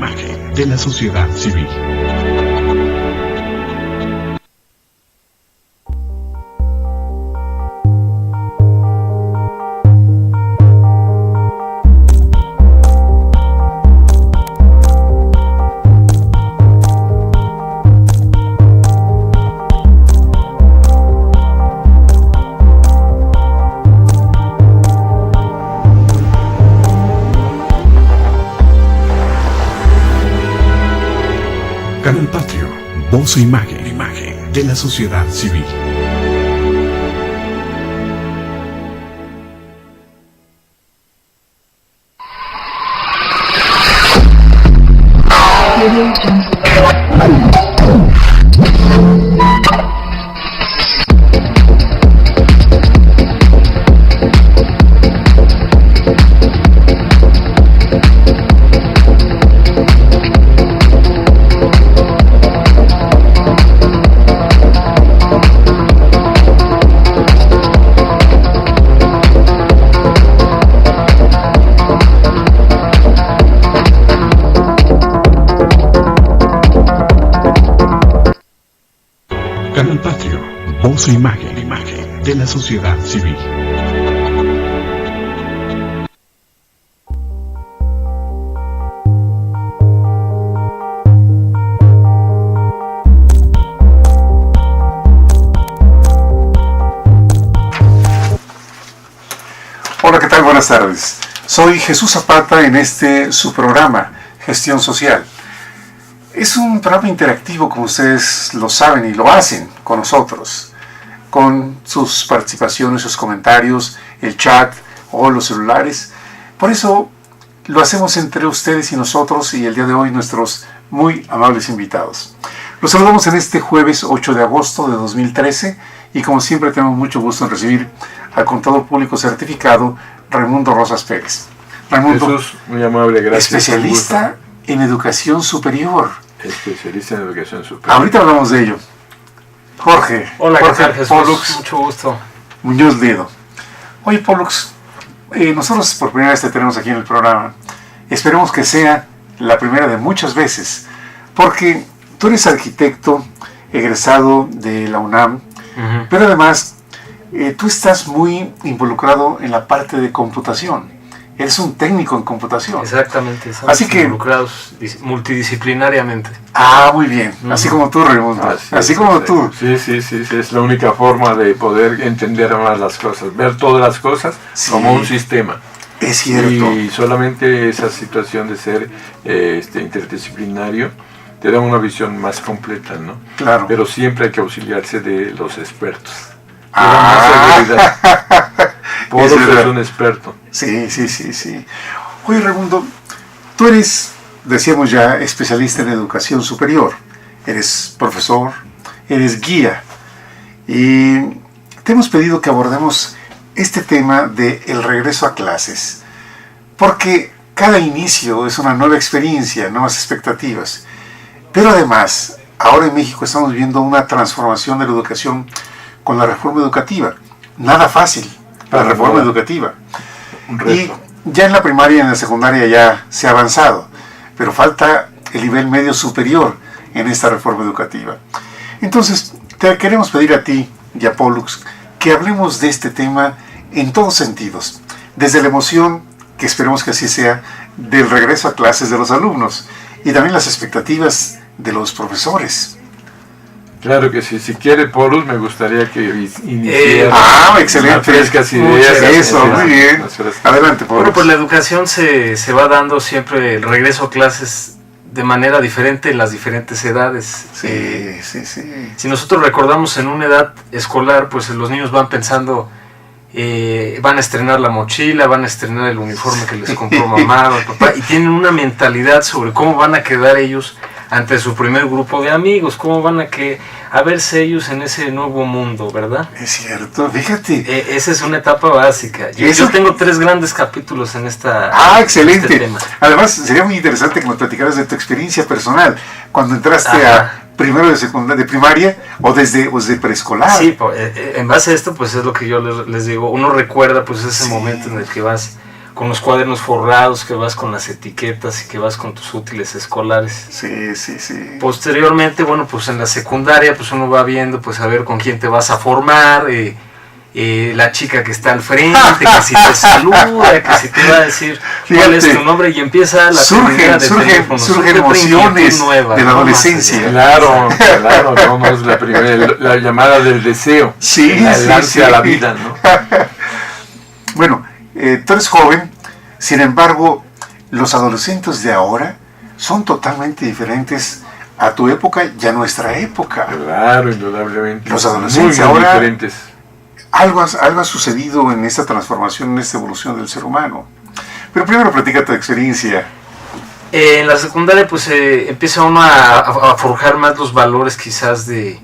imagen de la sociedad civil. Canal Patrio, voz e imagen de la sociedad civil. Canal Patrio, voz e imagen de la sociedad civil. Hola, ¿qué tal? Buenas tardes. Soy Jesús Zapata en su programa, Gestión Social. Es un programa interactivo, como ustedes lo saben y lo hacen con nosotros, con sus participaciones, sus comentarios, el chat o los celulares. Por eso lo hacemos entre ustedes y nosotros, y el día de hoy nuestros muy amables invitados. Los saludamos en este jueves 8 de agosto de 2013 y como siempre tenemos mucho gusto en recibir al contador público certificado Raimundo Rosas Pérez. Raimundo, Jesús, muy amable, gracias. Especialista en educación superior. Especialista en educación superior. Ahorita hablamos de ello. Jorge. Hola, Jorge ¿qué tal, Jesús? Pollux, Mucho gusto. Muñoz Ledo. Oye, Pollux, nosotros por primera vez te tenemos aquí en el programa. Esperemos que sea la primera de muchas veces, porque tú eres arquitecto egresado de la UNAM, pero además tú estás muy involucrado en la parte de computación. Eres un técnico en computación. Exactamente, estamos Así que involucrados multidisciplinariamente. Ah, muy bien. Así como tú, Raimundo. Así como tú. Sí, es la única forma de poder entender más las cosas, ver todas las cosas como un sistema. Es cierto. Y solamente esa situación de ser interdisciplinario te da una visión más completa, ¿no? Claro. Pero siempre hay que auxiliarse de los expertos. Más seguridad. Pollux es un experto. Sí. Oye, Raimundo, tú eres, decíamos ya, especialista en educación superior. Eres profesor, eres guía. Y te hemos pedido que abordemos este tema de el regreso a clases. Porque cada inicio es una nueva experiencia, nuevas expectativas. Pero además, ahora en México estamos viendo una transformación de la educación con la reforma educativa. Nada fácil, la reforma educativa. Y ya en la primaria y en la secundaria ya se ha avanzado, pero falta el nivel medio superior en esta reforma educativa. Entonces, te queremos pedir a ti y a Pollux que hablemos de este tema en todos sentidos, desde la emoción, que esperemos que así sea, del regreso a clases de los alumnos, y también las expectativas de los profesores. Claro que sí. Si quiere, Pollux, me gustaría que iniciara. Excelente. Frescas ideas. Eso, muy bien. Adelante, Pollux. Bueno, pues la educación se va dando siempre el regreso a clases de manera diferente en las diferentes edades. Sí. Si nosotros recordamos en una edad escolar, pues los niños van pensando, van a estrenar la mochila, van a estrenar el uniforme que les compró mamá o papá, y tienen una mentalidad sobre cómo van a quedar ellos ante su primer grupo de amigos, cómo van a verse ellos en ese nuevo mundo, ¿verdad? Es cierto, fíjate. Esa es una etapa básica. Yo tengo 3 grandes capítulos en esta. Excelente. En este tema. Además, sería muy interesante que nos platicaras de tu experiencia personal, cuando entraste a primero de primaria o desde preescolar. Sí, en base a esto, pues es lo que yo les digo. Uno recuerda pues ese momento en el que vas con los cuadernos forrados, que vas con las etiquetas y que vas con tus útiles escolares. Sí. Posteriormente, bueno, pues en la secundaria, pues uno va viendo, pues a ver con quién te vas a formar, la chica que está al frente, que si te saluda, que si te va a decir cuál es tu nombre, y empieza la surgen emociones nuevas, de la adolescencia. Claro, no es la primera, la llamada del deseo, el ansia a la vida, ¿no? Bueno, tú eres joven, sin embargo, los adolescentes de ahora son totalmente diferentes a tu época y a nuestra época. Claro, indudablemente. Los adolescentes muy ahora diferentes. Algo ha sucedido en esta transformación, en esta evolución del ser humano. Pero primero platica tu experiencia. En la secundaria pues empieza uno a forjar más los valores quizás de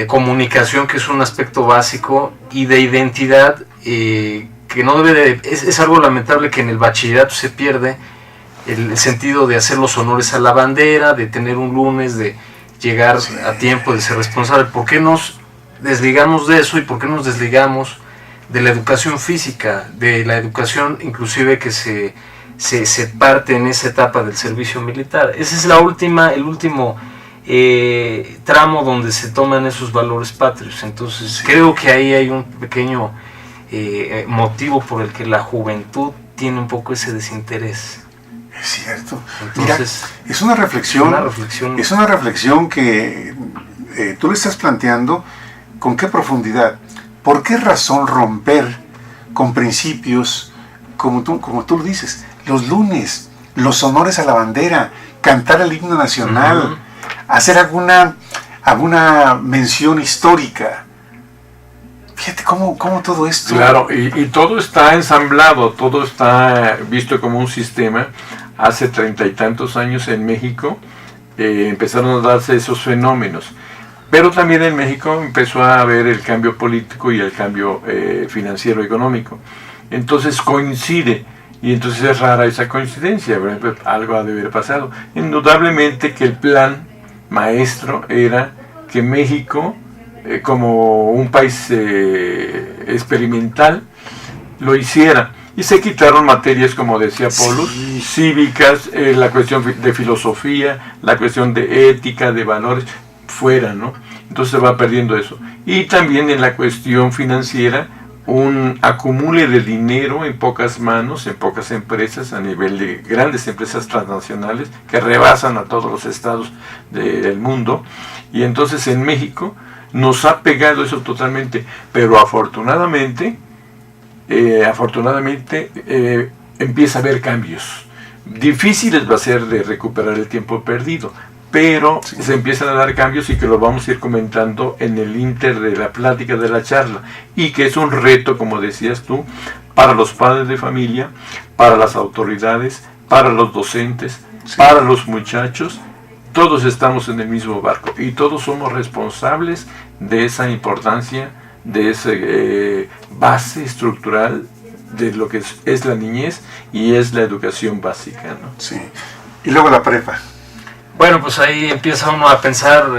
comunicación, que es un aspecto básico, y de identidad, que no debe de... Es algo lamentable que en el bachillerato se pierde el sentido de hacer los honores a la bandera, de tener un lunes, de llegar a tiempo, de ser responsable. ¿Por qué nos desligamos de eso y por qué nos desligamos de la educación física, de la educación inclusive que se parte en esa etapa del servicio militar? Ese es el último tramo donde se toman esos valores patrios. Entonces creo que ahí hay un pequeño motivo por el que la juventud tiene un poco ese desinterés. Es cierto. Entonces, mira, es una reflexión que tú le estás planteando. ¿Con qué profundidad? ¿Por qué razón romper con principios, como tú lo dices, los lunes, los honores a la bandera, cantar el himno nacional, hacer alguna mención histórica? Fíjate cómo todo esto... Claro, y todo está ensamblado, todo está visto como un sistema. Hace 30 y tantos años en México empezaron a darse esos fenómenos. Pero también en México empezó a haber el cambio político y el cambio financiero económico. Entonces coincide, y entonces es rara esa coincidencia, algo ha de haber pasado. Indudablemente que el plan maestro era que México, como un país experimental, lo hiciera. Y se quitaron materias, como decía Polus, cívicas, la cuestión de filosofía, la cuestión de ética, de valores, fuera, ¿no? Entonces se va perdiendo eso. Y también en la cuestión financiera, un acumule de dinero en pocas manos, en pocas empresas, a nivel de grandes empresas transnacionales que rebasan a todos los estados del mundo. Y entonces en México nos ha pegado eso totalmente, pero afortunadamente empieza a haber cambios. Difíciles va a ser de recuperar el tiempo perdido, pero se empiezan a dar cambios, y que lo vamos a ir comentando en el inter de la plática, de la charla, y que es un reto, como decías tú, para los padres de familia, para las autoridades, para los docentes, para los muchachos. Todos estamos en el mismo barco y todos somos responsables de esa importancia, de esa base estructural de lo que es la niñez y es la educación básica, ¿no? Sí. Y luego la prepa. Bueno, pues ahí empieza uno a pensar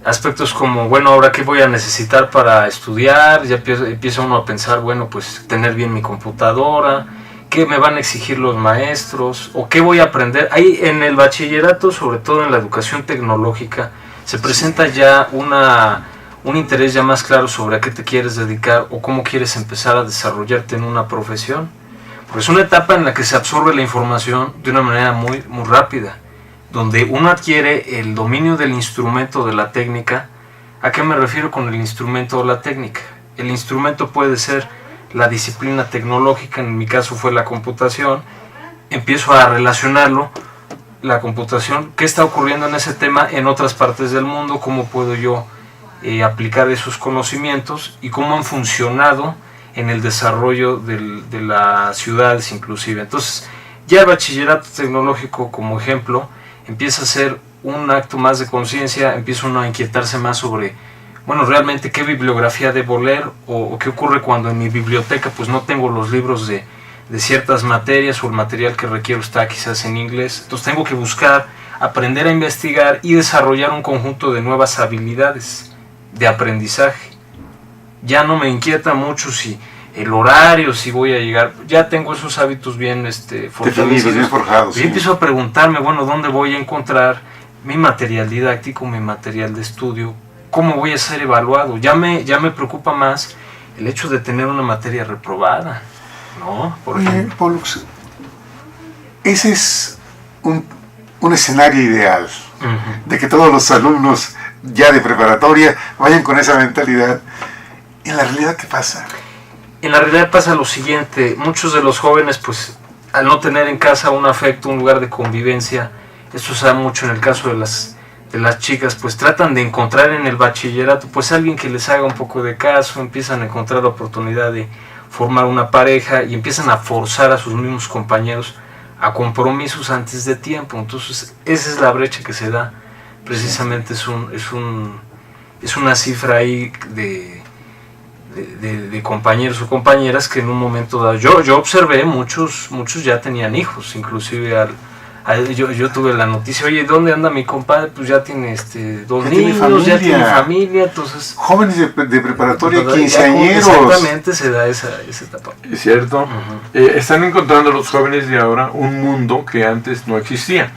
aspectos como, bueno, ahora qué voy a necesitar para estudiar. Ya empieza uno a pensar, bueno, pues tener bien mi computadora, qué me van a exigir los maestros, o qué voy a aprender. Ahí en el bachillerato, sobre todo en la educación tecnológica, se presenta ya un interés ya más claro sobre a qué te quieres dedicar o cómo quieres empezar a desarrollarte en una profesión. Porque es una etapa en la que se absorbe la información de una manera muy, muy rápida, donde uno adquiere el dominio del instrumento, de la técnica. ¿A qué me refiero con el instrumento o la técnica? El instrumento puede ser la disciplina tecnológica, en mi caso fue la computación. Empiezo a relacionarlo, la computación, qué está ocurriendo en ese tema en otras partes del mundo, cómo puedo yo aplicar esos conocimientos y cómo han funcionado en el desarrollo de las ciudades inclusive. Entonces ya el bachillerato tecnológico, como ejemplo, empieza a ser un acto más de conciencia, empieza uno a inquietarse más sobre, bueno, realmente qué bibliografía debo leer, o qué ocurre cuando en mi biblioteca pues no tengo los libros de ciertas materias, o el material que requiero está quizás en inglés. Entonces tengo que buscar, aprender a investigar y desarrollar un conjunto de nuevas habilidades de aprendizaje. Ya no me inquieta mucho si el horario, si voy a llegar, ya tengo esos hábitos bien fortalecidos. Bien forjados. Y empiezo a preguntarme, bueno, ¿dónde voy a encontrar mi material didáctico, mi material de estudio? ¿Cómo voy a ser evaluado? Ya me preocupa más el hecho de tener una materia reprobada, ¿no? Por ejemplo. Pollux, ese es un escenario ideal, de que todos los alumnos ya de preparatoria vayan con esa mentalidad. ¿En la realidad qué pasa? En la realidad pasa lo siguiente, muchos de los jóvenes, pues, al no tener en casa un afecto, un lugar de convivencia, esto se da mucho en el caso de las chicas, pues tratan de encontrar en el bachillerato, pues alguien que les haga un poco de caso, empiezan a encontrar la oportunidad de formar una pareja y empiezan a forzar a sus mismos compañeros a compromisos antes de tiempo. Entonces esa es la brecha que se da, precisamente es una cifra ahí de compañeros o compañeras que en un momento dado, yo observé, muchos ya tenían hijos, inclusive yo tuve la noticia, oye, ¿dónde anda mi compadre? Pues ya tiene dos niños, ya tiene familia, entonces... Jóvenes de preparatoria, quinceañeros. Exactamente, se da esa etapa. Es cierto. Están encontrando los jóvenes de ahora un mundo que antes no existía.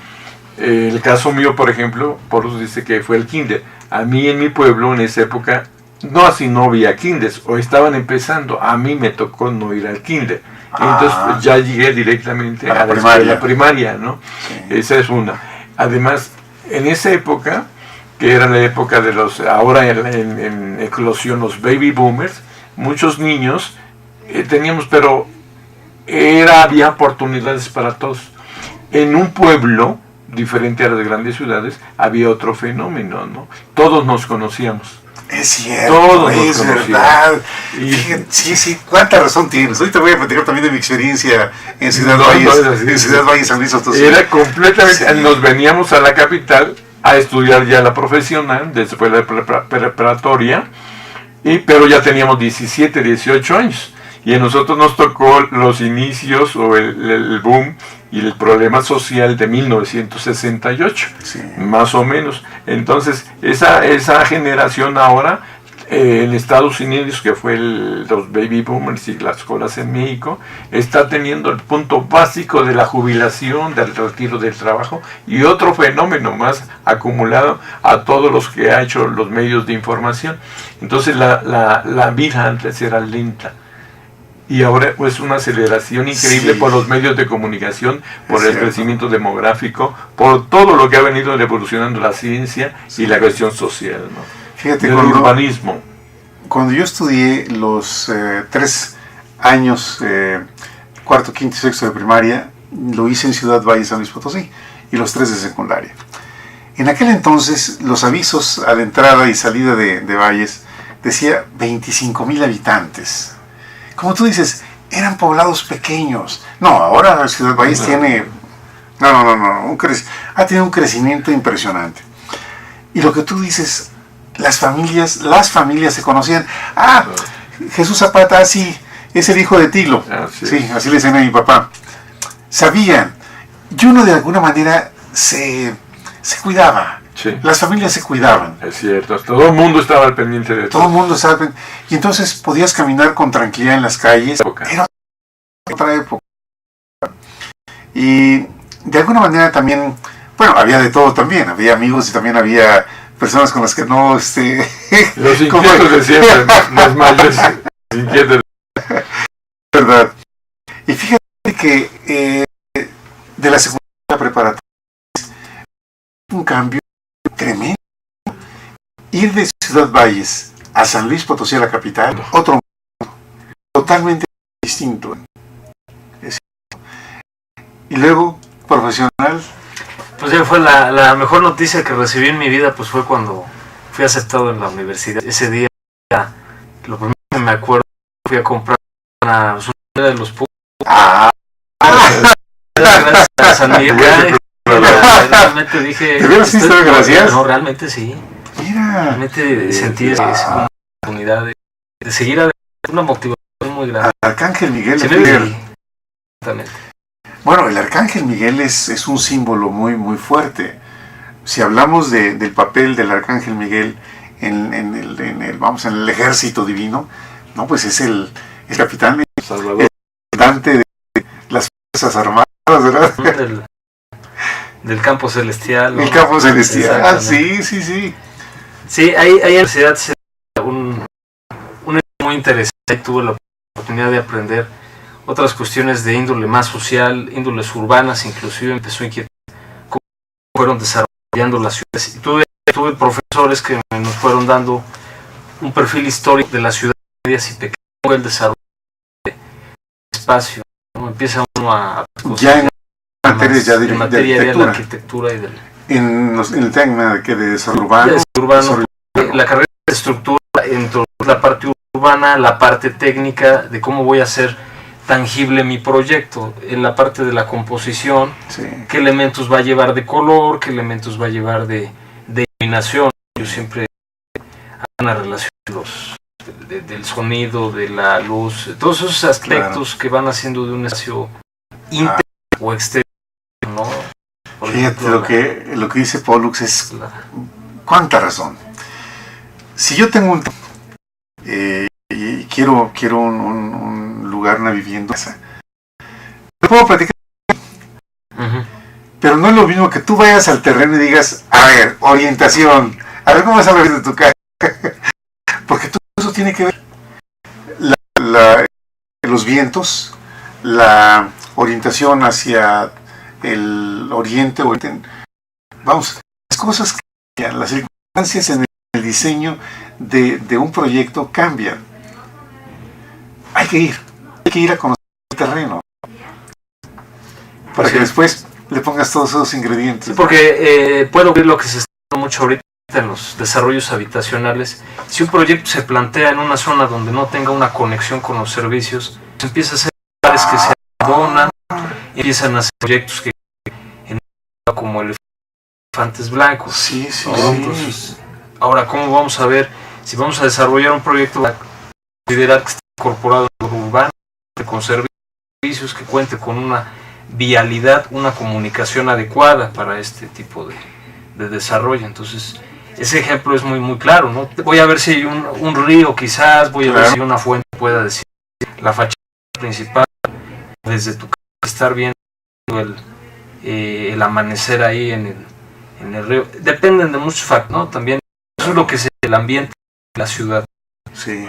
El caso mío, por ejemplo, por eso dice que fue el kinder. A mí en mi pueblo, en esa época, no había kinders, o estaban empezando. A mí me tocó no ir al kinder. Entonces pues, ya llegué directamente a la escuela primaria, ¿no? Sí. Esa es una. Además, en esa época, que era la época de ahora en eclosión los baby boomers, muchos niños teníamos, pero había oportunidades para todos. En un pueblo, diferente a las grandes ciudades, había otro fenómeno, ¿no? Todos nos conocíamos. Es cierto, todos es verdad. Sí, cuánta razón tienes. Ahorita voy a platicar también de mi experiencia en Ciudad Valles, San Luis Potosí. Era completamente, nos veníamos a la capital a estudiar ya la profesional, después de la preparatoria, pero ya teníamos 17, 18 años. Y a nosotros nos tocó los inicios o el boom y el problema social de 1968, más o menos. Entonces, esa generación ahora, en Estados Unidos, que fue los baby boomers y las escuelas en México, está teniendo el punto básico de la jubilación, del retiro del trabajo, y otro fenómeno más acumulado a todos los que ha hecho los medios de información. Entonces, la vida antes era lenta. Y ahora pues una aceleración increíble por los medios de comunicación, por el crecimiento demográfico, por todo lo que ha venido evolucionando la ciencia y la cuestión social, ¿no? Fíjate, el urbanismo. Cuando yo estudié los 3 años, cuarto, quinto y sexto de primaria, lo hice en Ciudad Valles, San Luis Potosí, y los 3 de secundaria. En aquel entonces, los avisos a la entrada y salida de Valles decía 25,000 habitantes. Como tú dices, eran poblados pequeños. No, ahora Ciudad Valles tiene... ha tenido un crecimiento impresionante. Y lo que tú dices, las familias se conocían. Jesús Zapata, sí, es el hijo de Tilo. Sí, así le decían a mi papá. Sabían. Y uno de alguna manera se cuidaba. Sí. Las familias se cuidaban. Es cierto, todo el mundo estaba al pendiente de todo el mundo estaba al pendiente. Y entonces podías caminar con tranquilidad en las calles. Era otra época. Y de alguna manera también, bueno, había de todo también. Había amigos y también había personas con las que no... Los inquietos de siempre, los mayores inquietos. Verdad. Y fíjate que de la secundaria preparatoria, un cambio tremendo. Ir de Ciudad Valles a San Luis Potosí, a la capital, otro mundo, totalmente distinto. Y luego, profesional. Pues ya fue la mejor noticia que recibí en mi vida, pues fue cuando fui aceptado en la universidad. Ese día, lo primero que me acuerdo, fui a comprar una de los putos. Gracias a San Miguel. Realmente dije... ¿Te hubieras visto de gracias? No, realmente sí. Mira. Realmente sentí esa oportunidad de seguir adelante, una motivación muy grande. Arcángel Miguel. Exactamente. Bueno, el Arcángel Miguel es un símbolo muy, muy fuerte. Si hablamos del papel del Arcángel Miguel en el ejército divino, no, pues es el el capitán, Salvador. el comandante de las Fuerzas Armadas, ¿verdad? Del campo celestial. El campo celestial. Ah, Exactamente. sí. Sí, ahí en la universidad se un muy interesante. Tuve la oportunidad de aprender otras cuestiones de índole más social, índoles urbanas, inclusive empezó a inquietar cómo fueron desarrollando las ciudades. Y tuve profesores que nos fueron dando un perfil histórico de las ciudades medias y pequeñas, el desarrollo de espacio, ¿no? Empieza uno a Ya en materias ya en materia de arquitectura. la arquitectura y del En el tema de desarrollo urbano. urbano, la carrera de estructura, entre la parte urbana, la parte técnica de cómo voy a hacer tangible mi proyecto, en la parte de la composición, Sí. qué elementos va a llevar de color, qué elementos va a llevar de iluminación. Yo siempre hago una relación del sonido, de la luz, todos esos aspectos que van haciendo de un espacio íntimo o exterior, ¿no? Por Fíjate, ejemplo, lo que dice Pollux es la- cuánta razón. Si yo tengo y quiero un lugar, una vivienda, te puedo platicar, Ujú. pero no es lo mismo que tú vayas al terreno y digas, a ver, orientación, a ver cómo vas a ver de tu casa, porque todo eso tiene que ver los vientos, la orientación hacia el oriente, vamos, las cosas cambian, las circunstancias en el diseño de un proyecto cambian. Hay que ir a conocer el terreno para que después le pongas todos esos ingredientes. Sí, porque puedo ver lo que se está dando mucho ahorita en los desarrollos habitacionales. Si un proyecto se plantea en una zona donde no tenga una conexión con los servicios, se empieza a hacer lugares que se abandonan, empiezan a hacer proyectos que como elefantes blancos. Sí. ¿No? Entonces, ahora, ¿cómo vamos a ver si vamos a desarrollar un proyecto para considerar que está incorporado en lo urbano, con servicios, que cuente con una vialidad, una comunicación adecuada para este tipo de desarrollo? Entonces, ese ejemplo es muy claro, ¿no? Voy a ver si hay un río, quizás, voy a ver si una fuente pueda decir la fachada principal, desde tu casa, estar viendo el amanecer ahí en el río. Dependen de muchos factores, ¿no? También eso es lo que es el ambiente de la ciudad Sí.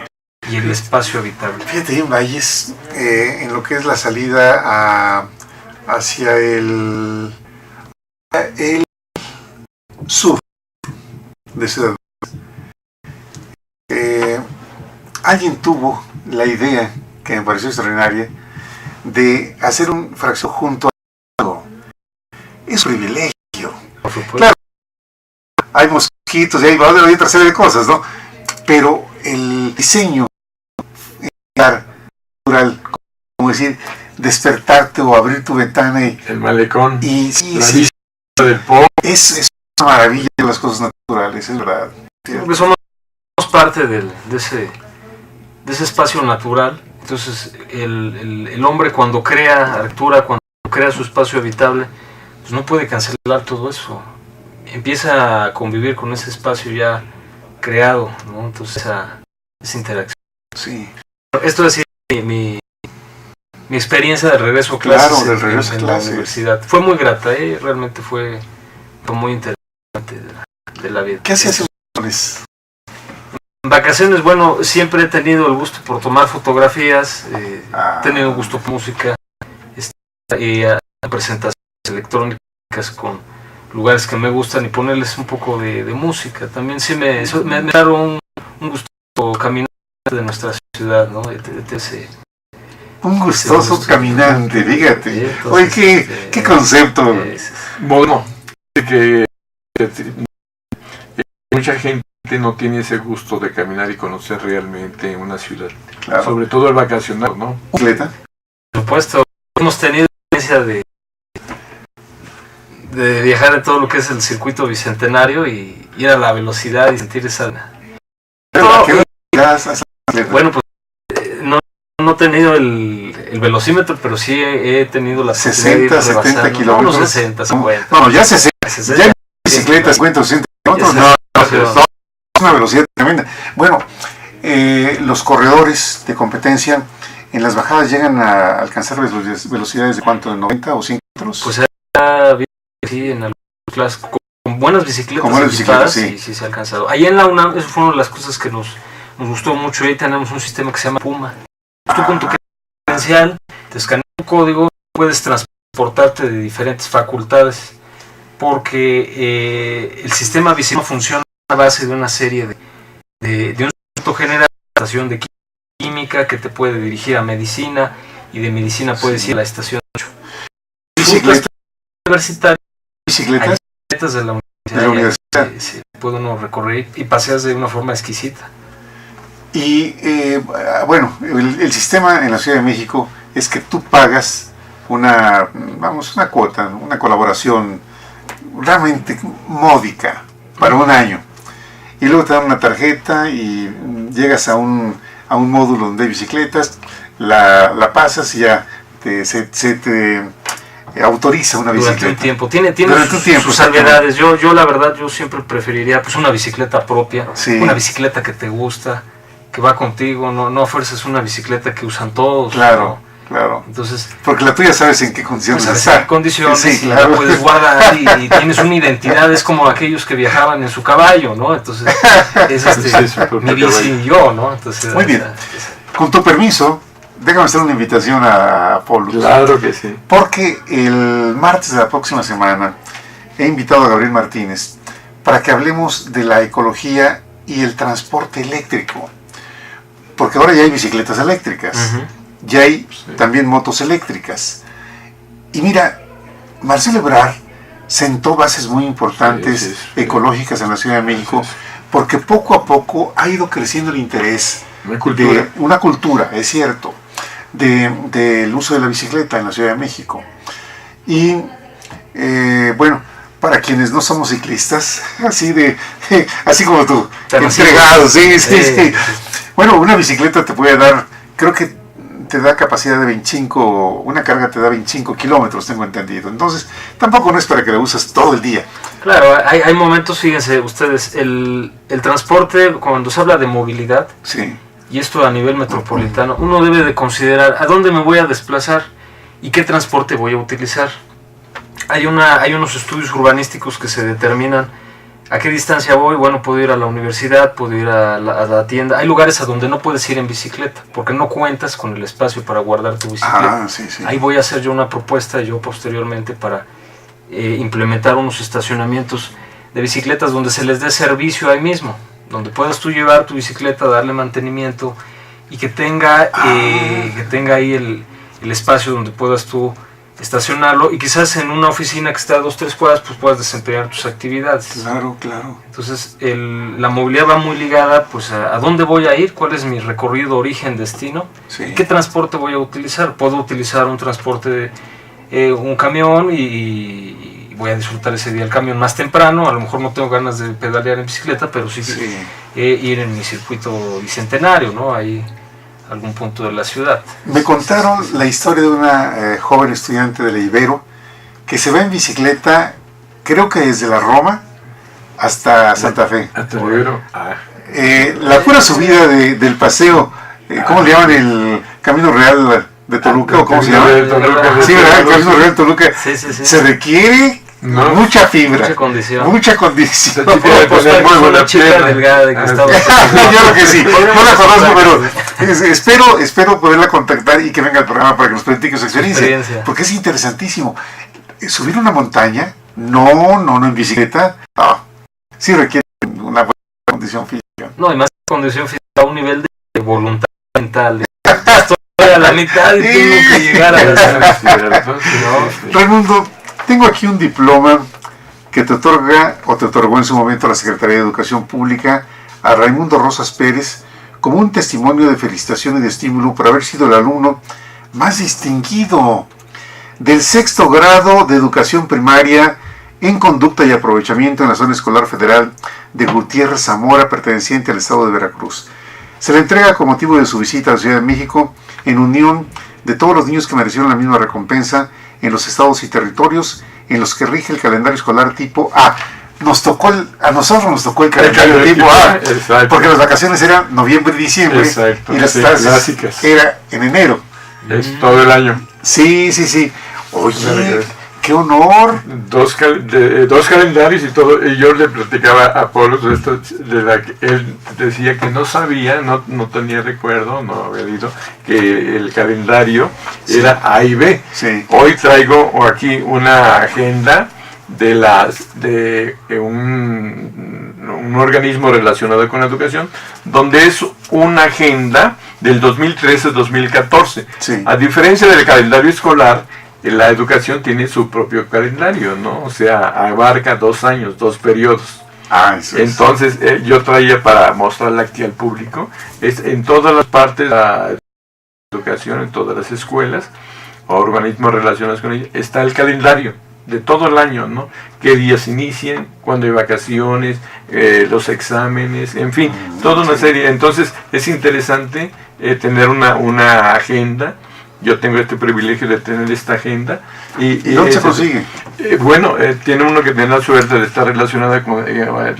y el espacio habitable. Fíjate, en Valles, en lo que es la salida hacia el sur de Ciudad. Alguien tuvo la idea, que me pareció extraordinaria, de hacer un fracción junto a algo. Es un privilegio. Por supuesto. Claro, hay mosquitos y hay otra serie de cosas, ¿no? Pero el diseño natural, como decir, despertarte o abrir tu ventana El malecón. y La vista del Po. es una maravilla de las cosas naturales, es verdad. Porque somos parte de ese espacio natural. Entonces, el hombre cuando crea arquitectura, cuando crea su espacio habitable, pues no puede cancelar todo eso. Empieza a convivir con ese espacio ya creado, ¿no? Entonces, esa interacción. Sí. Esto es mi experiencia de regreso a clases, Claro, del regreso a en la clases. universidad. Fue muy grata, realmente fue muy interesante de la vida. ¿Qué hacías en vacaciones? Vacaciones, bueno, siempre he tenido el gusto por tomar fotografías, he tenido gusto por música, presentaciones electrónicas con lugares que me gustan y ponerles un poco de música. También sí me daron un gusto caminante de nuestra ciudad, ¿no? Un gustoso caminante, fíjate. Entonces, Oye, qué concepto. Bueno, que mucha gente no tiene ese gusto de caminar y conocer realmente una ciudad. Claro. Sobre todo el vacacional, ¿no? Bicicleta. Por supuesto, hemos tenido la experiencia de viajar en todo lo que es el circuito bicentenario y ir a la velocidad y sentir esa... Bueno, pues no he tenido el velocímetro, pero sí he tenido la 60, 70 kilómetros. No, 60, 50. No, ya 60. 60. Ya en bicicleta 50 o 60 kilómetros. No, es una velocidad tremenda. Bueno, los corredores de competencia en las bajadas llegan a alcanzar velocidades de cuánto, de 90 o 100 kilómetros. Pues sí, en algunas clases, con buenas bicicletas, sí se ha alcanzado. Ahí en la UNAM, eso fue una de las cosas que nos gustó mucho. Ahí tenemos un sistema que se llama Puma. Tú con tu credencial te escaneas un código, puedes transportarte de diferentes facultades, porque el sistema bicicleta funciona a base de una serie de un circuito general, estación de química que te puede dirigir a medicina, y de medicina puedes ir a la estación 8. ¿Bicicletas? Bicicletas de la universidad. Sí, puede uno recorrer y paseas de una forma exquisita. Y bueno, el sistema en la Ciudad de México es que tú pagas una cuota, una colaboración realmente módica para un año. Y luego te dan una tarjeta y llegas a un módulo donde hay bicicletas, la pasas y ya se te autoriza una bicicleta. Durante un tiempo. Tiene sus salvedades. Yo la verdad, yo siempre preferiría pues una bicicleta propia, una bicicleta que te gusta, que va contigo, no fuerzas una bicicleta que usan todos. Claro. ¿no? Claro. Entonces, porque la tuya sabes en qué condiciones está. En qué condiciones, sí, y claro. la puedes guardar y tienes una identidad. Es como aquellos que viajaban en su caballo, ¿no? Entonces, es mi bici y yo, ¿no? Entonces, muy bien. Con tu permiso, déjame hacer una invitación a Pollux. Claro que sí. Porque el martes de la próxima semana he invitado a Gabriel Martínez para que hablemos de la ecología y el transporte eléctrico. Porque ahora ya hay bicicletas eléctricas. Ya hay también motos eléctricas. Y mira, Marcelo Ebrard sentó bases muy importantes ecológicas en la Ciudad de México, porque poco a poco ha ido creciendo el interés de una cultura, es cierto, del uso de la bicicleta en la Ciudad de México. Y bueno, para quienes no somos ciclistas, así como tú, entregados, sí. Bueno, una bicicleta te puede dar, creo que te da capacidad de 25, una carga te da 25 kilómetros, tengo entendido. Entonces, tampoco no es para que la uses todo el día. Claro, hay momentos, fíjense ustedes, el transporte, cuando se habla de movilidad, y esto a nivel metropolitano, uno debe de considerar a dónde me voy a desplazar y qué transporte voy a utilizar. Hay unos estudios urbanísticos que se determinan a qué distancia voy. Bueno, puedo ir a la universidad, puedo ir a la tienda. Hay lugares a donde no puedes ir en bicicleta, porque no cuentas con el espacio para guardar tu bicicleta. Ahí voy a hacer yo una propuesta, posteriormente, para implementar unos estacionamientos de bicicletas donde se les dé servicio ahí mismo, donde puedas tú llevar tu bicicleta, darle mantenimiento, y que tenga ahí el espacio donde puedas tú estacionarlo, y quizás en una oficina que está a 2-3 cuadras pues puedas desempeñar tus actividades. Claro. Entonces la movilidad va muy ligada pues a dónde voy a ir, cuál es mi recorrido origen-destino, y qué transporte voy a utilizar. Puedo utilizar un transporte un camión y voy a disfrutar ese día el camión más temprano. A lo mejor no tengo ganas de pedalear en bicicleta, pero sí. Ir en mi circuito bicentenario, ¿no? Ahí algún punto de la ciudad. Me contaron la historia de una joven estudiante de la Ibero que se va en bicicleta, creo que desde la Roma hasta Santa Fe. Hasta el Ibero. La pura subida del paseo, ¿cómo le llaman? El Camino Real de Toluca, ¿o cómo se llama? Sí, ¿verdad? El Camino Real de Toluca. Se requiere mucha fibra, mucha condición. Una chica delgada que estaba. Yo creo que sí, no la conozco, pero espero poderla contactar y que venga al programa para que nos platique su experiencia, porque es interesantísimo. Subir una montaña, no en bicicleta, sí requiere una buena condición física. No, y más condición física a un nivel de voluntad mental. Estoy a la mitad y tengo que llegar a la Raimundo, tengo aquí un diploma que te otorga, o te otorgó en su momento la Secretaría de Educación Pública a Raimundo Rosas Pérez como un testimonio de felicitación y de estímulo por haber sido el alumno más distinguido del 6º grado de educación primaria en conducta y aprovechamiento en la zona escolar federal de Gutiérrez Zamora, perteneciente al estado de Veracruz. Se le entrega con motivo de su visita a la Ciudad de México en unión de todos los niños que merecieron la misma recompensa en los estados y territorios en los que rige el calendario escolar tipo A. A nosotros nos tocó el calendario tipo A, porque las vacaciones eran noviembre y diciembre, y las clases era en enero. Es todo el año. Sí. Una Oye, vez. qué honor. Dos calendarios y todo. Y yo le platicaba a Polo de esto, de la que él decía que no sabía, no tenía recuerdo, no había leído, que el calendario era A y B. Sí. Hoy traigo aquí una agenda de un organismo relacionado con la educación, donde es una agenda del 2013-2014. Sí. A diferencia del calendario escolar, la educación tiene su propio calendario, ¿no? O sea, abarca 2 años, 2 periodos. Eso es. Entonces, yo traía para mostrarla aquí al público, en todas las partes de la educación, en todas las escuelas, o organismos relacionados con ella, está el calendario de todo el año, ¿no? Qué días inician, cuándo hay vacaciones, los exámenes, en fin, toda una serie. Entonces, es interesante tener una agenda. Yo tengo este privilegio de tener esta agenda. ¿Y dónde se consigue? Bueno, tiene uno que tener la suerte de estar relacionada con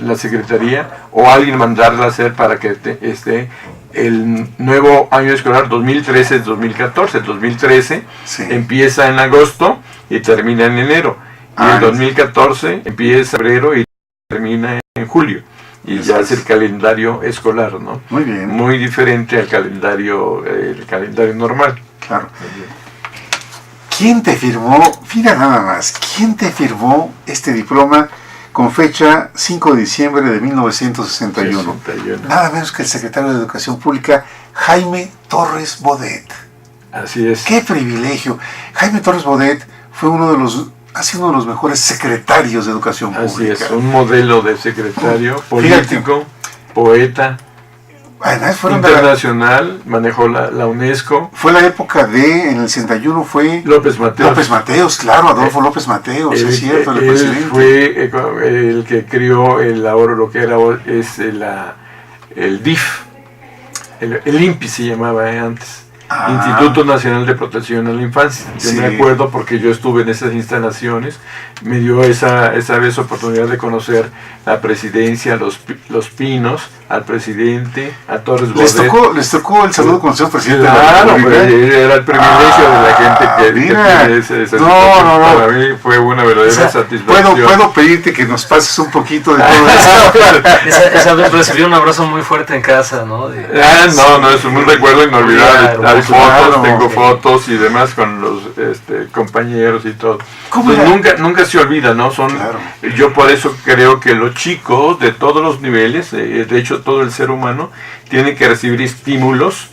la Secretaría o alguien mandarla a hacer para que esté el nuevo año escolar 2013-2014. El 2013 Sí. empieza en agosto y termina en enero. Y el 2014 empieza en febrero y termina en julio. Y ya es el calendario escolar, ¿no? Muy bien. Muy diferente al calendario normal. Claro. ¿Quién te firmó, mira nada más, quién te firmó este diploma con fecha 5 de diciembre de 1961? 61. Nada menos que el secretario de Educación Pública, Jaime Torres Bodet. Así es. ¡Qué privilegio! Jaime Torres Bodet fue ha sido uno de los mejores secretarios de Educación Así Pública. es, un modelo de secretario, político, poeta, Además, internacional, manejó la UNESCO. Fue la época en el 61 fue López Mateos. López Mateos, claro, Adolfo López Mateos, es cierto, el él presidente. fue el que creó ahora lo que era es el DIF, el INPI se llamaba antes. Instituto Nacional de Protección a la Infancia. Yo Sí. me acuerdo porque yo estuve en esas instalaciones, me dio esa vez oportunidad de conocer la presidencia, los pinos, al presidente, a Torres Bodet. Les tocó el saludo con el señor presidente. Claro, era el privilegio de la gente que mira. tiene esa No. situación. Para mí fue una verdadera satisfacción. ¿Puedo pedirte que nos pases un poquito de todo eso? Esa vez recibí un abrazo muy fuerte en casa, ¿no? No, es un recuerdo inolvidable. Claro, Hay fotos, tengo ok. fotos y demás con los compañeros y todo. ¿Cómo Pues era? nunca se olvida, ¿no? Claro. Yo por eso creo que los chicos de todos los niveles, de hecho todo el ser humano, tiene que recibir estímulos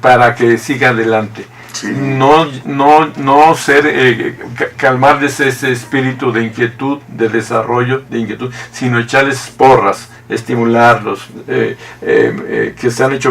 para que siga adelante. Sí. No ser calmarles ese espíritu de inquietud, de desarrollo, de inquietud, sino echarles porras, estimularlos, que se han hecho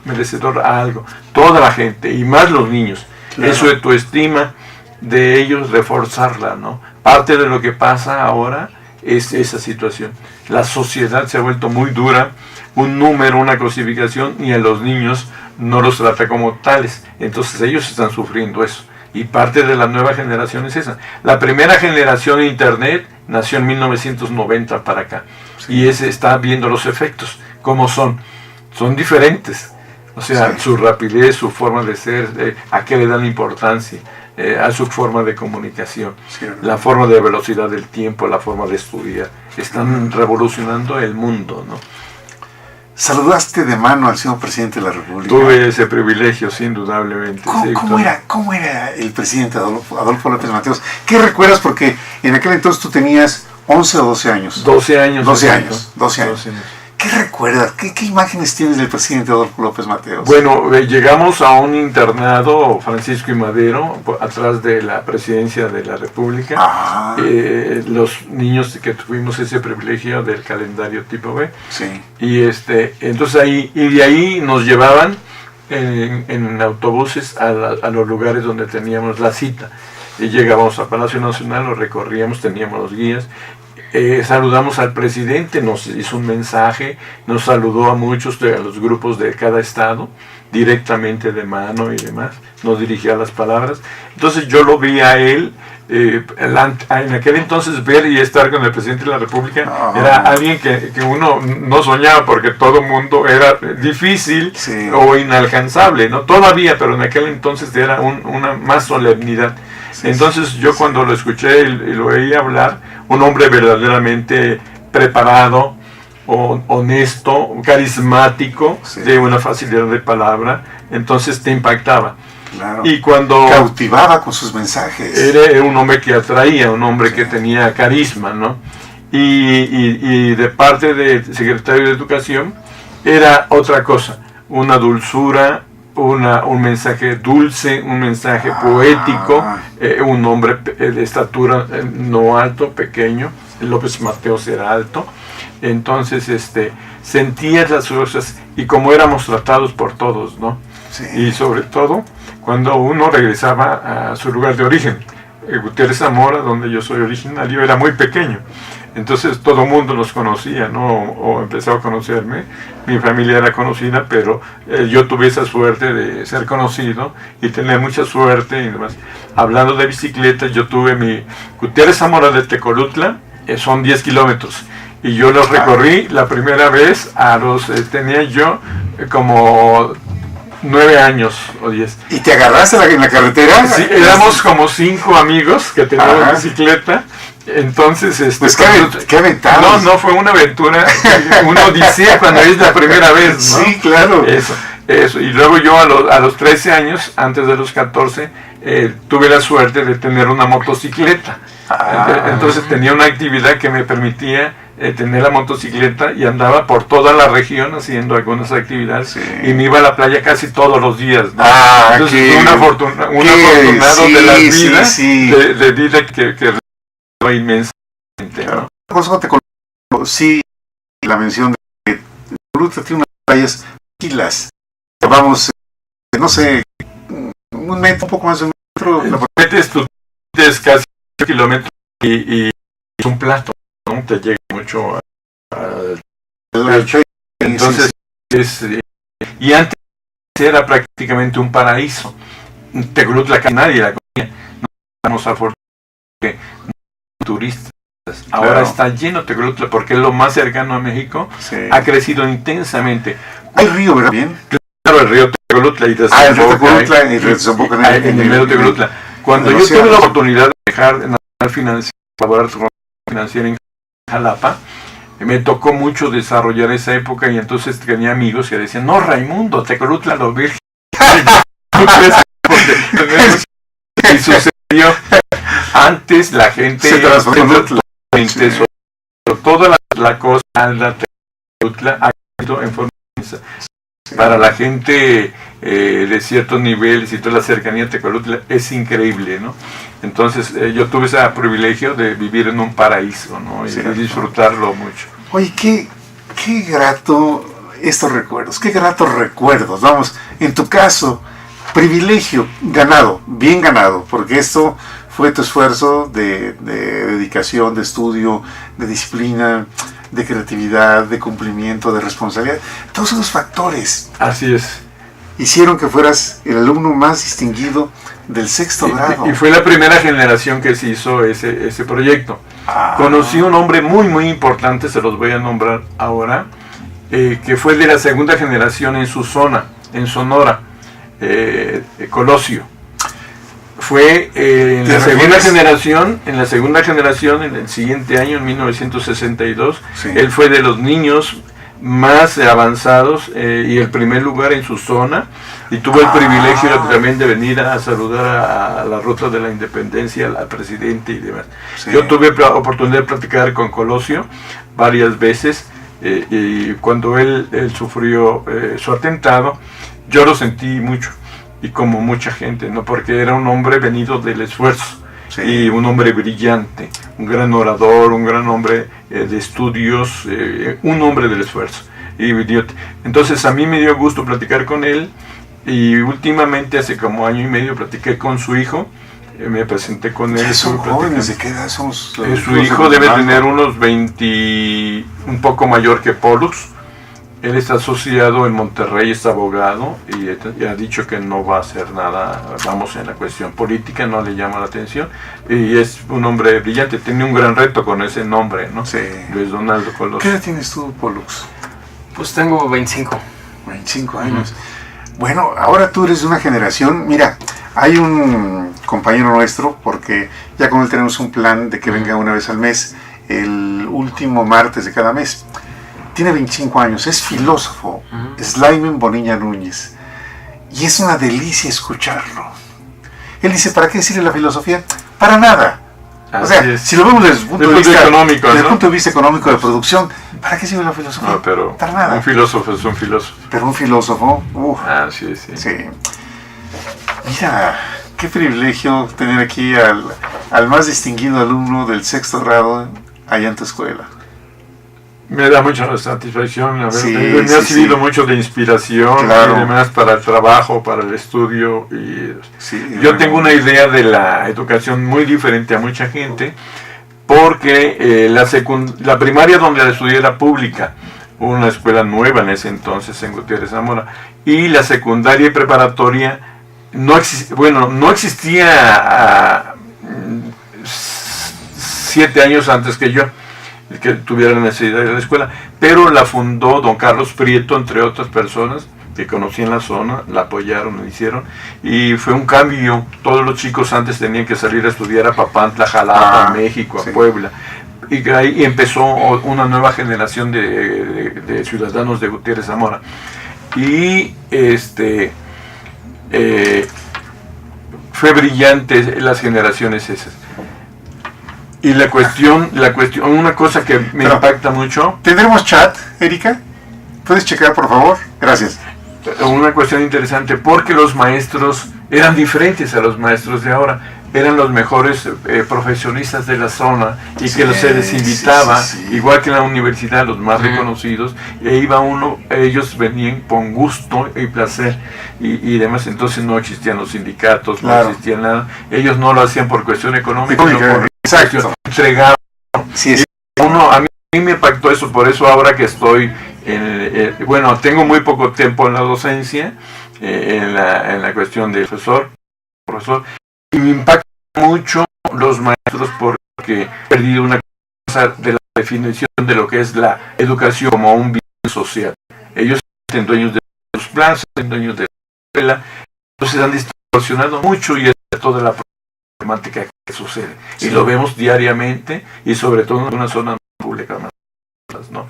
merecedor a algo. Toda la gente, y más los niños. Claro. Eso de tu estima de ellos, reforzarla, ¿no? Parte de lo que pasa ahora es esa situación. La sociedad se ha vuelto muy dura, un número, una cosificación, y a los niños no los trata como tales. Entonces ellos están sufriendo eso. Y parte de la nueva generación es esa. La primera generación de Internet nació en 1990 para acá. Y ese está viendo los efectos, cómo son. Son diferentes. O sea, Sí. su rapidez, su forma de ser, a qué le dan importancia, a su forma de comunicación, Sí. la forma de velocidad del tiempo, la forma de estudiar. Están revolucionando el mundo, ¿no? Saludaste de mano al señor presidente de la República. Tuve ese privilegio, sí, indudablemente. Sí, ¿Cómo era el presidente Adolfo López Mateos? ¿Qué recuerdas? Porque en aquel entonces tú tenías 11 o 12 años. 12 años. 12 exacto. años, 12 años. ¿Qué recuerdas? ¿Qué imágenes tienes del presidente Adolfo López Mateos? Bueno, llegamos a un internado, Francisco y Madero, atrás de la presidencia de la República. Los niños que tuvimos ese privilegio del calendario tipo B. Sí. Y entonces de ahí nos llevaban en autobuses a los lugares donde teníamos la cita. Y llegábamos a Palacio Nacional, lo recorríamos, teníamos los guías. Saludamos al presidente, nos hizo un mensaje, nos saludó a muchos de los grupos de cada estado, directamente de mano y demás, nos dirigía las palabras. Entonces yo lo vi a él, en aquel entonces ver y estar con el presidente de la República era alguien que uno no soñaba, porque todo el mundo era difícil o inalcanzable, ¿no? Todavía, pero en aquel entonces era una más solemnidad. Entonces yo cuando lo escuché y lo oí hablar, un hombre verdaderamente preparado, honesto, carismático, de una facilidad de palabra, entonces te impactaba. Claro. Y cuando cautivaba con sus mensajes. Era un hombre que atraía, un hombre que tenía carisma, ¿no? Y de parte del secretario de Educación era otra cosa, una dulzura, un mensaje dulce, un mensaje poético, un hombre de estatura no alto, pequeño. López Mateos era alto. Entonces sentías las cosas, y como éramos tratados por todos, ¿no? Y sobre todo cuando uno regresaba a su lugar de origen. Gutiérrez Zamora, donde yo soy originario, era muy pequeño, entonces todo el mundo nos conocía, ¿no? O empezó a conocerme. Mi familia era conocida, pero yo tuve esa suerte de ser conocido y tener mucha suerte y demás. Hablando de bicicletas, yo tuve mi Gutiérrez Zamora de Tecolutla, son 10 kilómetros, y yo los recorrí la primera vez tenía yo como 9 años o 10. ¿Y te agarraste en la carretera? Sí, éramos como 5 amigos que teníamos bicicleta. Entonces, pues qué aventada. No, fue una aventura, una odisea cuando es la primera vez, ¿no? Sí, claro. Eso. Y luego yo a los 13 años, antes de los 14, tuve la suerte de tener una motocicleta. Entonces tenía una actividad que me permitía tener la motocicleta, y andaba por toda la región haciendo algunas actividades, y me iba a la playa casi todos los días, ¿no? Entonces fue un afortunado de la vida, de vida que inmensamente, ¿no? Sí, la mención de que Tecolutla tiene unas playas tranquilas. Vamos, no sé, un poco más de un metro. Metes casi 8 kilómetros y es un plato, ¿no? Te llega mucho al pecho. Entonces, y antes era prácticamente un paraíso. Tecolutla que nadie la conocía. No estamos afortunados que turistas. Ahora está lleno Tecolutla porque es lo más cercano a México. Ha crecido intensamente. Hay río, ¿verdad? Bien. Claro, el río Tecolutla y desemboca en el río Tecolutla. Cuando yo tuve la oportunidad de dejar en Nacional Financiera en Jalapa, me tocó mucho desarrollar esa época, y entonces tenía amigos que decían: no, Raimundo, Tecolutla lo virgen. Y sucedió. Antes la gente se transformó toda la cosa de Tecolutla ha ido en forma para la gente de ciertos niveles, y toda la cercanía de Tecolutla es increíble, ¿no? Entonces yo tuve ese privilegio de vivir en un paraíso, ¿no? Y disfrutarlo mucho. Oye, qué grato estos recuerdos, qué gratos recuerdos. Vamos, en tu caso, privilegio ganado, bien ganado, porque esto fue tu esfuerzo de dedicación, de estudio, de disciplina, de creatividad, de cumplimiento, de responsabilidad. Todos esos factores. Así es. Hicieron que fueras el alumno más distinguido del 6º grado. Y fue la primera generación que se hizo ese proyecto. Conocí un hombre muy, muy importante, se los voy a nombrar ahora, que fue de la segunda generación en su zona, en Sonora, Colosio. Fue en la segunda generación, en el siguiente año, en 1962, él fue de los niños más avanzados y el primer lugar en su zona, y tuvo el privilegio también de venir a saludar a la Ruta de la Independencia, al presidente y demás. Yo tuve la oportunidad de platicar con Colosio varias veces, y cuando él sufrió su atentado, yo lo sentí mucho, y como mucha gente, ¿no? Porque era un hombre venido del esfuerzo, y un hombre brillante, un gran orador, un gran hombre de estudios, un hombre del esfuerzo. Entonces a mí me dio gusto platicar con él, y últimamente hace como año y medio platiqué con su hijo, me presenté con él. ¿Son jóvenes? ¿De qué edad somos? Su hijo debe tener unos 20, un poco mayor que Pollux, Él está asociado en Monterrey, es abogado y ha dicho que no va a hacer nada, vamos, en la cuestión política, no le llama la atención. Y es un hombre brillante, tiene un gran reto con ese nombre, ¿no? Sí. Luis Donaldo Colosio. ¿Qué edad tienes tú, Pollux? Pues tengo 25. 25 años. Bueno, ahora tú eres de una generación, mira, hay un compañero nuestro, porque ya con él tenemos un plan de que venga una vez al mes, el último martes de cada mes. Tiene 25 años, es filósofo, Slayman Bonilla Núñez, y es una delicia escucharlo. Él dice, ¿para qué decirle la filosofía? Para nada. O sea, si lo vemos desde el punto de vista económico, desde ¿no? el punto de vista económico de producción, ¿para qué sirve la filosofía? No, pero para nada. un filósofo es un filósofo. Pero un filósofo, Sí. sí. Mira, qué privilegio tener aquí al más distinguido alumno del 6º grado allá en tu escuela. Me da mucha satisfacción haber Sí, tenido, me ha servido mucho de inspiración, claro, y además para el trabajo, para el estudio. Y sí, yo tengo una idea de la educación muy diferente a mucha gente, porque la primaria donde la estudié era pública, una escuela nueva en ese entonces en Gutiérrez Zamora, y la secundaria y preparatoria no existía 7 años antes que yo, que tuviera la necesidad de la escuela, pero la fundó don Carlos Prieto, entre otras personas que conocían la zona, la apoyaron, la hicieron, y fue un cambio. Todos los chicos antes tenían que salir a estudiar a Papantla, Jalapa, a México, a Puebla, y ahí empezó una nueva generación de ciudadanos de Gutiérrez Zamora, y fue brillante las generaciones esas. Y la cuestión, una cosa que me impacta mucho. ¿Tendremos chat, Erika? ¿Puedes checar, por favor? Gracias. Una cuestión interesante, porque los maestros eran diferentes a los maestros de ahora. Eran los mejores profesionistas de la zona, y que se les invitaba, igual que en la universidad, los más reconocidos, e iba uno, ellos venían con gusto y placer, y demás. Entonces no existían los sindicatos, no existía nada. Ellos no lo hacían por cuestión económica, sino por cuestión entregado. A mí me impactó eso, por eso ahora que estoy tengo muy poco tiempo en la docencia, en la cuestión de profesor, y me impacta mucho los maestros, porque he perdido una cosa de la definición de lo que es la educación como un bien social. Ellos son dueños de sus plazas, son dueños de la escuela, entonces han distorsionado mucho, y es toda la problemática que sucede. Y lo vemos diariamente, y sobre todo en una zona pública más, ¿no?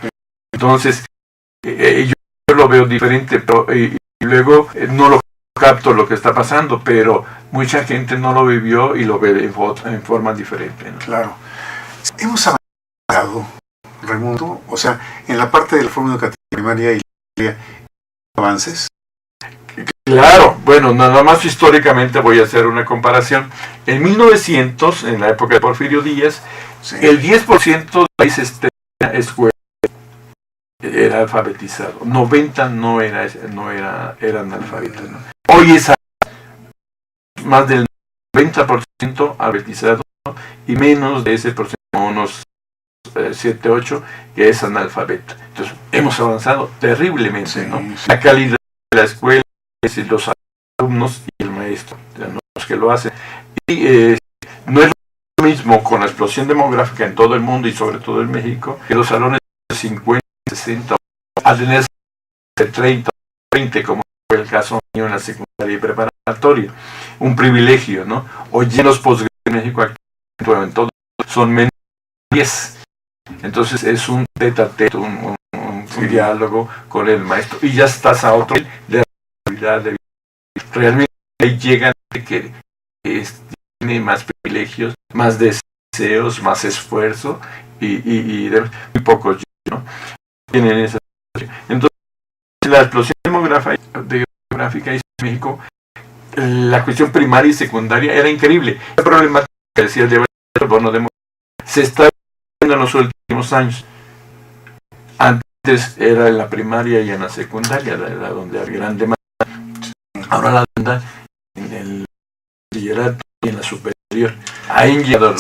Entonces, yo lo veo diferente, pero, y luego no lo capto lo que está pasando, pero mucha gente no lo vivió y lo ve en forma diferente, ¿no? Claro. Hemos avanzado, Raimundo, o sea, en la parte de la forma educativa primaria y avances. Claro, bueno, nada más históricamente voy a hacer una comparación. En 1900, en la época de Porfirio Díaz, el 10% de país escuela era alfabetizado, 90 no era analfabeto, ¿no? Hoy es más del 90% alfabetizado, y menos de ese porcentaje, unos 7, 8, que es analfabeto. Entonces hemos avanzado terriblemente, ¿no? La calidad de la escuela, es los alumnos y el maestro, los que lo hacen. Y no es lo mismo con la explosión demográfica en todo el mundo, y sobre todo en México, que los salones de 50, 60, a tener de 30, 20, como fue el caso mío en la secundaria y preparatoria. Un privilegio, ¿no? Hoy en los posgrados en México, en todo, son menos de 10. Entonces es un tete-a-tete, un diálogo con el maestro, y ya estás a otro nivel de realidad. Realmente ahí llegan que tiene más privilegios, más deseos, más esfuerzo, y muy pocos, ¿no? Tienen esa situación. Entonces, la explosión demográfica en México, la cuestión primaria y secundaria era increíble. El problema que decía el bono demográfico se está viendo en los últimos años. Antes era en la primaria y en la secundaria, donde había gran demanda. Ahora la demanda en el bachillerato y en la superior. Ahí llegado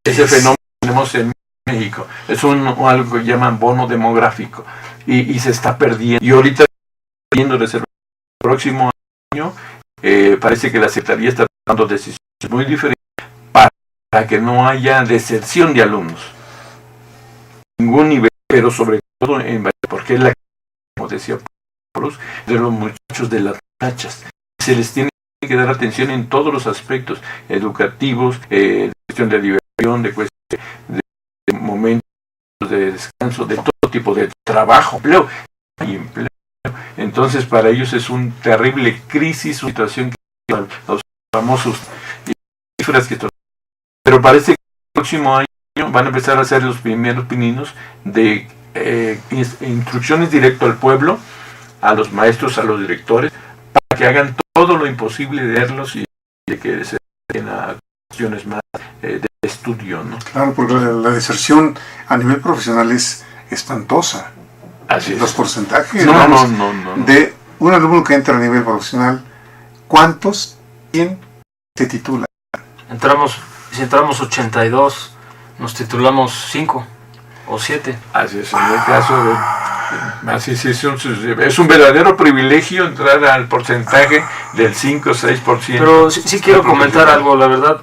ese fenómeno que tenemos en México. Es algo que llaman bono demográfico. y se está perdiendo. Y ahorita, viendo desde el próximo año, parece que la Secretaría está tomando decisiones muy diferentes para que no haya deserción de alumnos. Ningún nivel, pero sobre todo porque es como decía Paulus, de los muchachos de las tachas. Se les tiene que dar atención en todos los aspectos educativos, de cuestión de diversión, de cuestión de momentos de descanso, de todo tipo de trabajo, empleo y empleo. Entonces para ellos es un terrible crisis, una situación que los famosos cifras que... Pero parece que el próximo año van a empezar a hacer los primeros pininos de instrucciones directo al pueblo, a los maestros, a los directores, para que hagan todo lo imposible de verlos y de que se den a cuestiones más de estudio, ¿no? Claro, porque la deserción a nivel profesional es espantosa. Así es. Los porcentajes No. de un alumno que entra a nivel profesional, ¿quién se titula? Si entramos 82, nos titulamos 5 o 7. Así es, en el caso de... Así es un verdadero privilegio entrar al porcentaje del 5 o 6%. Pero sí quiero comentar algo, la verdad,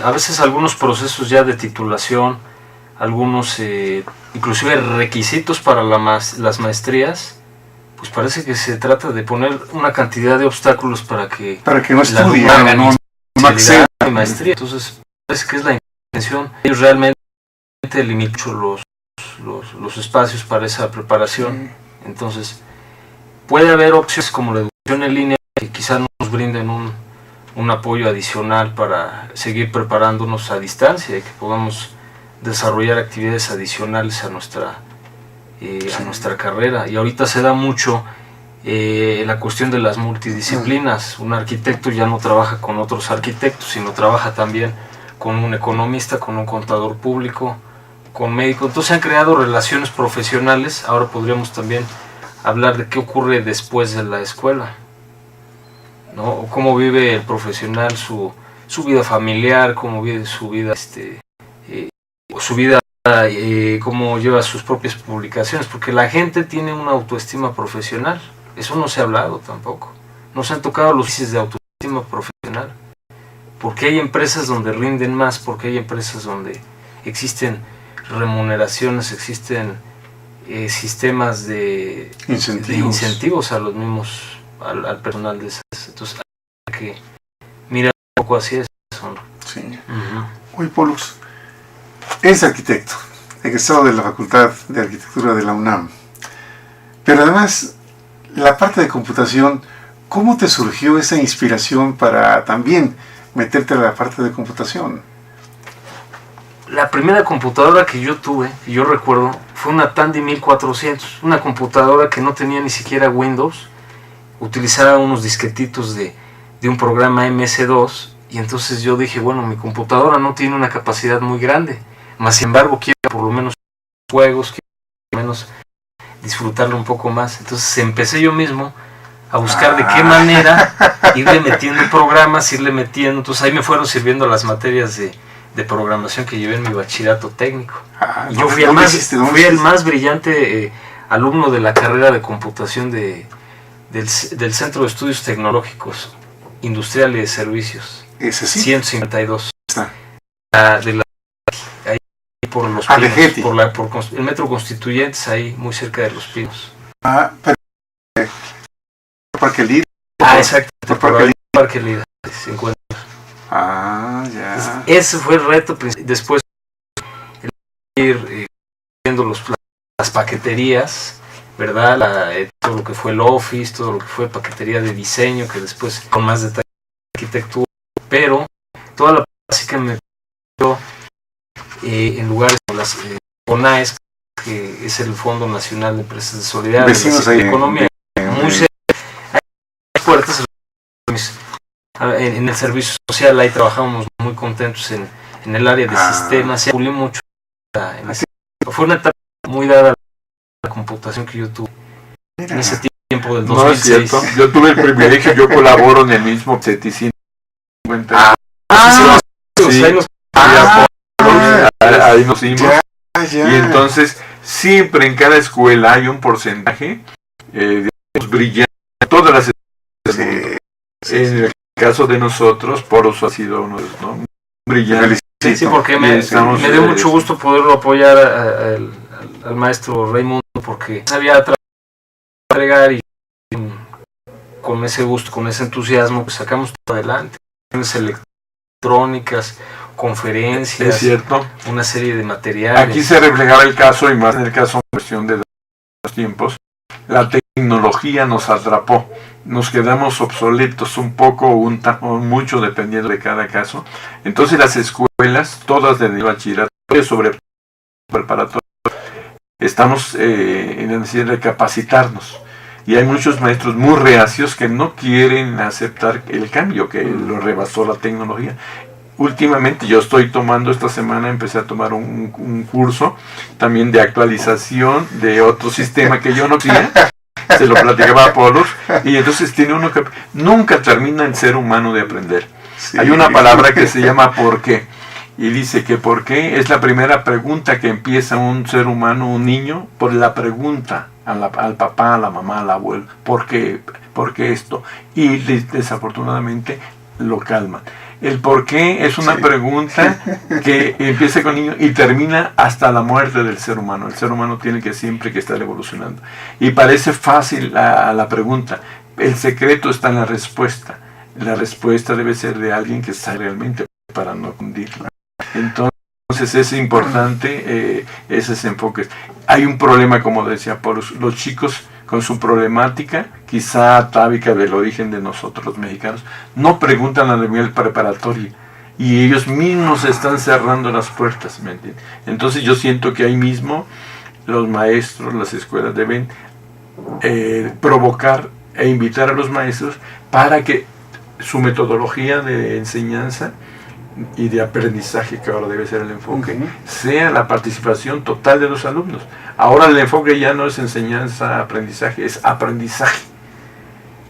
a veces algunos procesos ya de titulación, algunos inclusive requisitos para las maestrías, pues parece que se trata de poner una cantidad de obstáculos para que no estudie, no acceda a la maestría. Entonces parece que es la intención. Ellos realmente limitan los espacios para esa preparación. Entonces puede haber opciones como la educación en línea que quizás nos brinden un apoyo adicional para seguir preparándonos a distancia y que podamos desarrollar actividades adicionales a nuestra carrera. Y ahorita se da mucho la cuestión de las multidisciplinas. Un arquitecto ya no trabaja con otros arquitectos, sino trabaja también con un economista, con un contador público, con médico. Entonces se han creado relaciones profesionales. Ahora podríamos también hablar de qué ocurre después de la escuela, ¿no? O cómo vive el profesional su vida familiar, cómo vive su vida cómo lleva sus propias publicaciones, porque la gente tiene una autoestima profesional. Eso no se ha hablado tampoco. No se han tocado los índices de autoestima profesional. Porque hay empresas donde rinden más, porque hay empresas donde existen remuneraciones, existen sistemas de incentivos a los mismos, al personal de esas. Entonces hay que mirar un poco hacia eso, ¿no? Sí. Oye, Paulus, es arquitecto, egresado de la Facultad de Arquitectura de la UNAM. Pero además, la parte de computación, ¿cómo te surgió esa inspiración para también meterte a la parte de computación? La primera computadora que yo tuve, que yo recuerdo, fue una Tandy 1400, una computadora que no tenía ni siquiera Windows, utilizaba unos disquetitos de un programa MS2, y entonces yo dije, bueno, mi computadora no tiene una capacidad muy grande, más sin embargo quiero por lo menos juegos, quiero por lo menos disfrutarlo un poco más. Entonces empecé yo mismo a buscar de qué manera irle metiendo programas, entonces ahí me fueron sirviendo las materias de programación que llevé en mi bachillerato técnico. Y yo fui el más brillante alumno de la carrera de computación del Centro de Estudios Tecnológicos Industriales y de Servicios. ¿Ese sí? 152. Está. Ahí por Los Pinos, por el Metro Constituyentes, ahí muy cerca de Los Pinos. Pero Parque Lida. Exacto, por Parque Lida, 50. Ya. Ese fue el reto. Después ir viendo las paqueterías, ¿verdad? Todo lo que fue el Office, todo lo que fue paquetería de diseño, que después con más detalle de arquitectura, pero toda la básica me dio en lugares como las CONAES, que es el Fondo Nacional de Empresas de Solidaridad, vecinos de ahí Economía, muy cerca. Hay puertas en el servicio social, ahí trabajamos muy contentos en el área de sistemas, se pulió mucho. Fue una etapa muy dada a la computación que yo tuve en ese tiempo del 2006. No es cierto, yo tuve el privilegio, yo colaboro en el mismo CETICIN 50. Sí, ahí nos ahí nos dimos. ya. Y entonces, siempre en cada escuela hay un porcentaje digamos, brillante, todas las escuelas del mundo. En el caso de nosotros, Porus ha sido uno, ¿no? Brillante. Sí, porque me dio mucho gusto poderlo apoyar al maestro Raimundo, porque sabía entregar y con ese gusto, con ese entusiasmo, pues sacamos todo adelante. Electrónicas, conferencias, es cierto, una serie de materiales. Aquí se reflejaba el caso, y más en el caso en cuestión de los tiempos, la tecnología nos atrapó, nos quedamos obsoletos un poco o mucho dependiendo de cada caso. Entonces las escuelas, todas de bachillerato sobre preparatoria, estamos en la necesidad de capacitarnos. Y hay muchos maestros muy reacios que no quieren aceptar el cambio que lo rebasó la tecnología. Últimamente yo estoy tomando, esta semana empecé a tomar un curso también de actualización de otro sistema que yo no tenía, se lo platicaba a Polos, y entonces tiene uno que nunca termina el ser humano de aprender. Sí. Hay una palabra que se llama ¿por qué? Y dice que ¿por qué? Es la primera pregunta que empieza un ser humano, un niño, por la pregunta al papá, a la mamá, al abuelo, ¿por qué? ¿Por qué esto? Y desafortunadamente lo calman. El por qué es una pregunta que empieza con niño y termina hasta la muerte del ser humano. El ser humano tiene que siempre que estar evolucionando. Y parece fácil la pregunta. El secreto está en la respuesta. La respuesta debe ser de alguien que sabe realmente para no confundirla. Entonces es importante esos enfoques. Hay un problema, como decía Paul, los chicos con su problemática, quizá atávica del origen de nosotros los mexicanos, no preguntan a nivel preparatorio y ellos mismos están cerrando las puertas, ¿me entiendes? Entonces yo siento que ahí mismo los maestros, las escuelas deben provocar e invitar a los maestros para que su metodología de enseñanza y de aprendizaje, que ahora debe ser el enfoque, sea la participación total de los alumnos. Ahora el enfoque ya no es enseñanza, aprendizaje, es aprendizaje.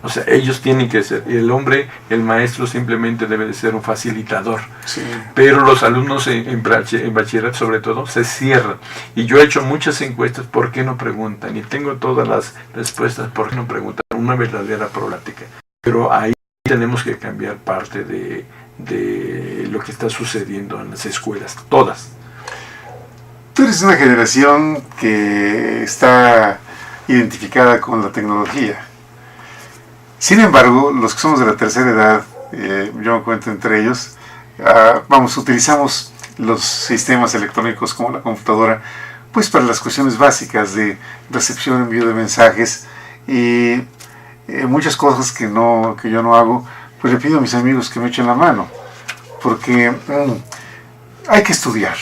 O sea, ellos tienen que ser, el hombre, el maestro simplemente debe de ser un facilitador. Sí. Pero los alumnos en bachillerato sobre todo se cierran. Y yo he hecho muchas encuestas, ¿por qué no preguntan? Y tengo todas las respuestas, ¿por qué no preguntan? Una verdadera problemática. Pero ahí tenemos que cambiar parte de lo que está sucediendo en las escuelas, todas. Tú eres una generación que está identificada con la tecnología. Sin embargo, los que somos de la tercera edad, yo me cuento entre ellos, utilizamos los sistemas electrónicos como la computadora, pues para las cuestiones básicas de recepción, envío de mensajes y muchas cosas que yo no hago, pues le pido a mis amigos que me echen la mano, porque hay que estudiar.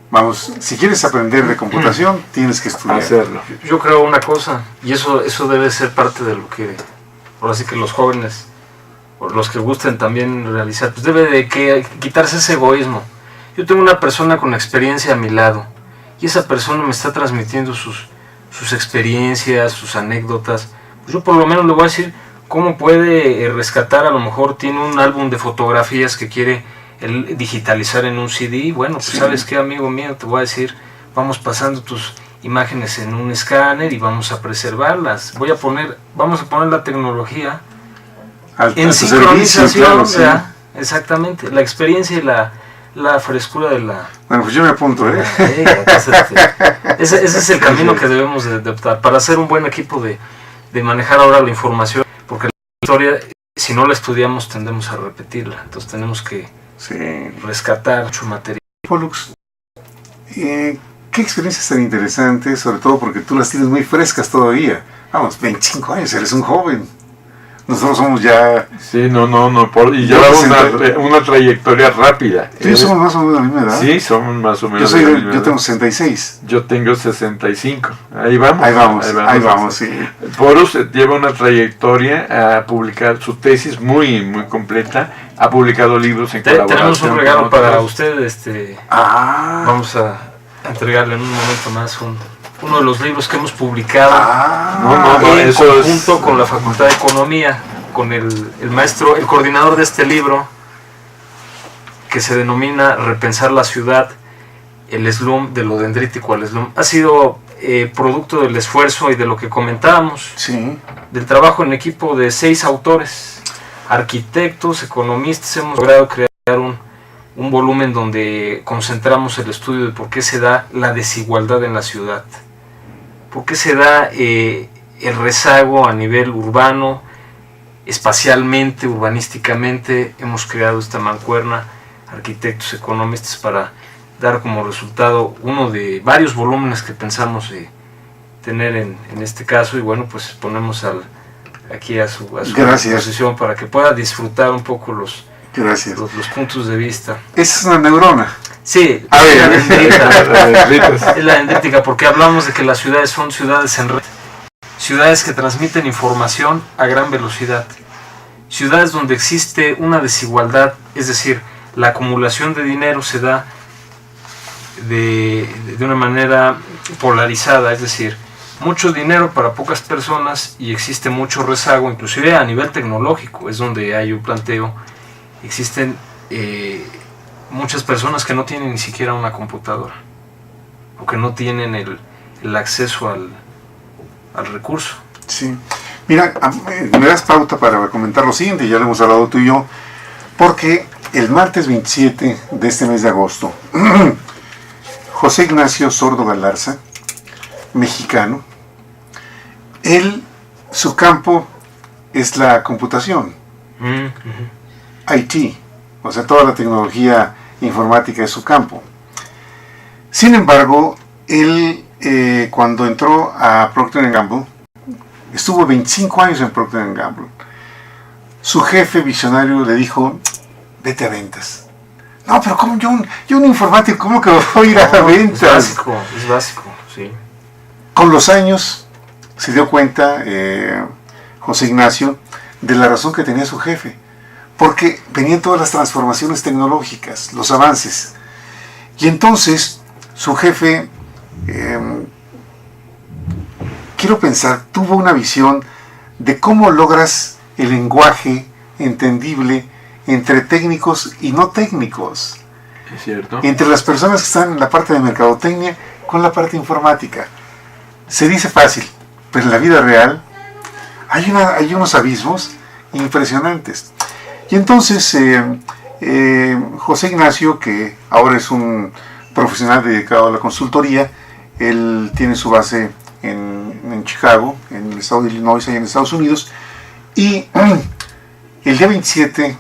Vamos, si quieres aprender de computación, tienes que estudiar. Hacerlo. Yo creo una cosa, y eso debe ser parte de lo que, ahora sí que los jóvenes, o los que gusten también realizar, pues debe de quitarse ese egoísmo. Yo tengo una persona con experiencia a mi lado, y esa persona me está transmitiendo sus experiencias, sus anécdotas. Pues yo por lo menos le voy a decir cómo puede rescatar, a lo mejor tiene un álbum de fotografías que quiere digitalizar en un CD. Bueno, pues sí. ¿Sabes qué, amigo mío? Te voy a decir, vamos pasando tus imágenes en un escáner y vamos a preservarlas. Vamos a poner la tecnología en sincronización, sí. Exactamente, la experiencia y la frescura de la... Bueno, pues yo me apunto, Ese es el camino que debemos de optar para hacer un buen equipo de manejar ahora la información, porque la historia, si no la estudiamos, tendemos a repetirla. Entonces tenemos que rescatar mucho material. Pollux, qué experiencias tan interesantes, sobre todo porque tú las tienes muy frescas todavía. Vamos, 25 años, eres un joven. Nosotros somos ya... Sí, y llevamos una trayectoria rápida. ¿Tú somos más o menos de la misma edad? Sí, somos más o menos de la misma edad. Yo tengo 66. Yo tengo 65. Ahí vamos. Ahí vamos, sí. Porus lleva una trayectoria a publicar su tesis muy, muy completa. Ha publicado libros en colaboración. Tenemos un regalo para usted. Vamos a entregarle en un momento más uno de los libros que hemos publicado en conjunto con la Facultad de Economía, con el maestro, el coordinador de este libro, que se denomina Repensar la Ciudad, el slum, de lo dendrítico al slum, ha sido producto del esfuerzo y de lo que comentábamos, Sí. del trabajo en equipo de 6 autores, arquitectos, economistas. Hemos logrado crear un volumen donde concentramos el estudio de por qué se da la desigualdad en la ciudad, por qué se da el rezago a nivel urbano, espacialmente, urbanísticamente. Hemos creado esta mancuerna, arquitectos, economistas, para dar como resultado uno de varios volúmenes que pensamos tener en este caso, y bueno, pues ponemos aquí a su disposición para que pueda disfrutar un poco los puntos de vista. Esa es una neurona. Sí, A ver. Es la dendrítica, porque hablamos de que las ciudades son ciudades en red, ciudades que transmiten información a gran velocidad, ciudades donde existe una desigualdad, es decir, la acumulación de dinero se da de una manera polarizada, es decir, mucho dinero para pocas personas y existe mucho rezago, inclusive a nivel tecnológico, es donde hay un planteo. Existen muchas personas que no tienen ni siquiera una computadora, o que no tienen el acceso al recurso. Sí. Mira, me das pauta para comentar lo siguiente, ya lo hemos hablado tú y yo, porque el martes 27 de este mes de agosto, José Ignacio Sordo Galarza, mexicano, su campo es la computación, IT, o sea, toda la tecnología informática es su campo. Sin embargo, él cuando entró a Procter & Gamble, estuvo 25 años en Procter & Gamble. Su jefe visionario le dijo, vete a ventas. No, pero ¿cómo yo un informático, cómo que voy a ir a ventas? Es básico, sí. Con los años se dio cuenta José Ignacio de la razón que tenía su jefe, porque venían todas las transformaciones tecnológicas, los avances. Y entonces su jefe, quiero pensar, tuvo una visión de cómo logras el lenguaje entendible entre técnicos y no técnicos. Es cierto. Entre las personas que están en la parte de mercadotecnia con la parte informática. Se dice fácil, pero en la vida real hay unos abismos impresionantes. Y entonces José Ignacio, que ahora es un profesional dedicado a la consultoría, él tiene su base en Chicago, en el estado de Illinois, allá en Estados Unidos, y el día 27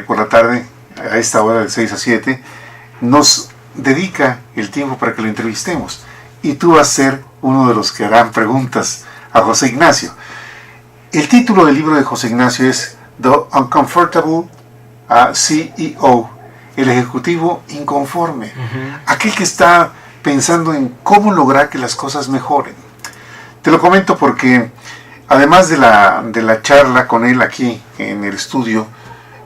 por la tarde, a esta hora de 6 a 7, nos dedica el tiempo para que lo entrevistemos. Y tú vas a ser uno de los que harán preguntas a José Ignacio. El título del libro de José Ignacio es The Uncomfortable CEO, el ejecutivo inconforme, aquel que está pensando en cómo lograr que las cosas mejoren. Te lo comento porque además de la charla con él aquí en el estudio,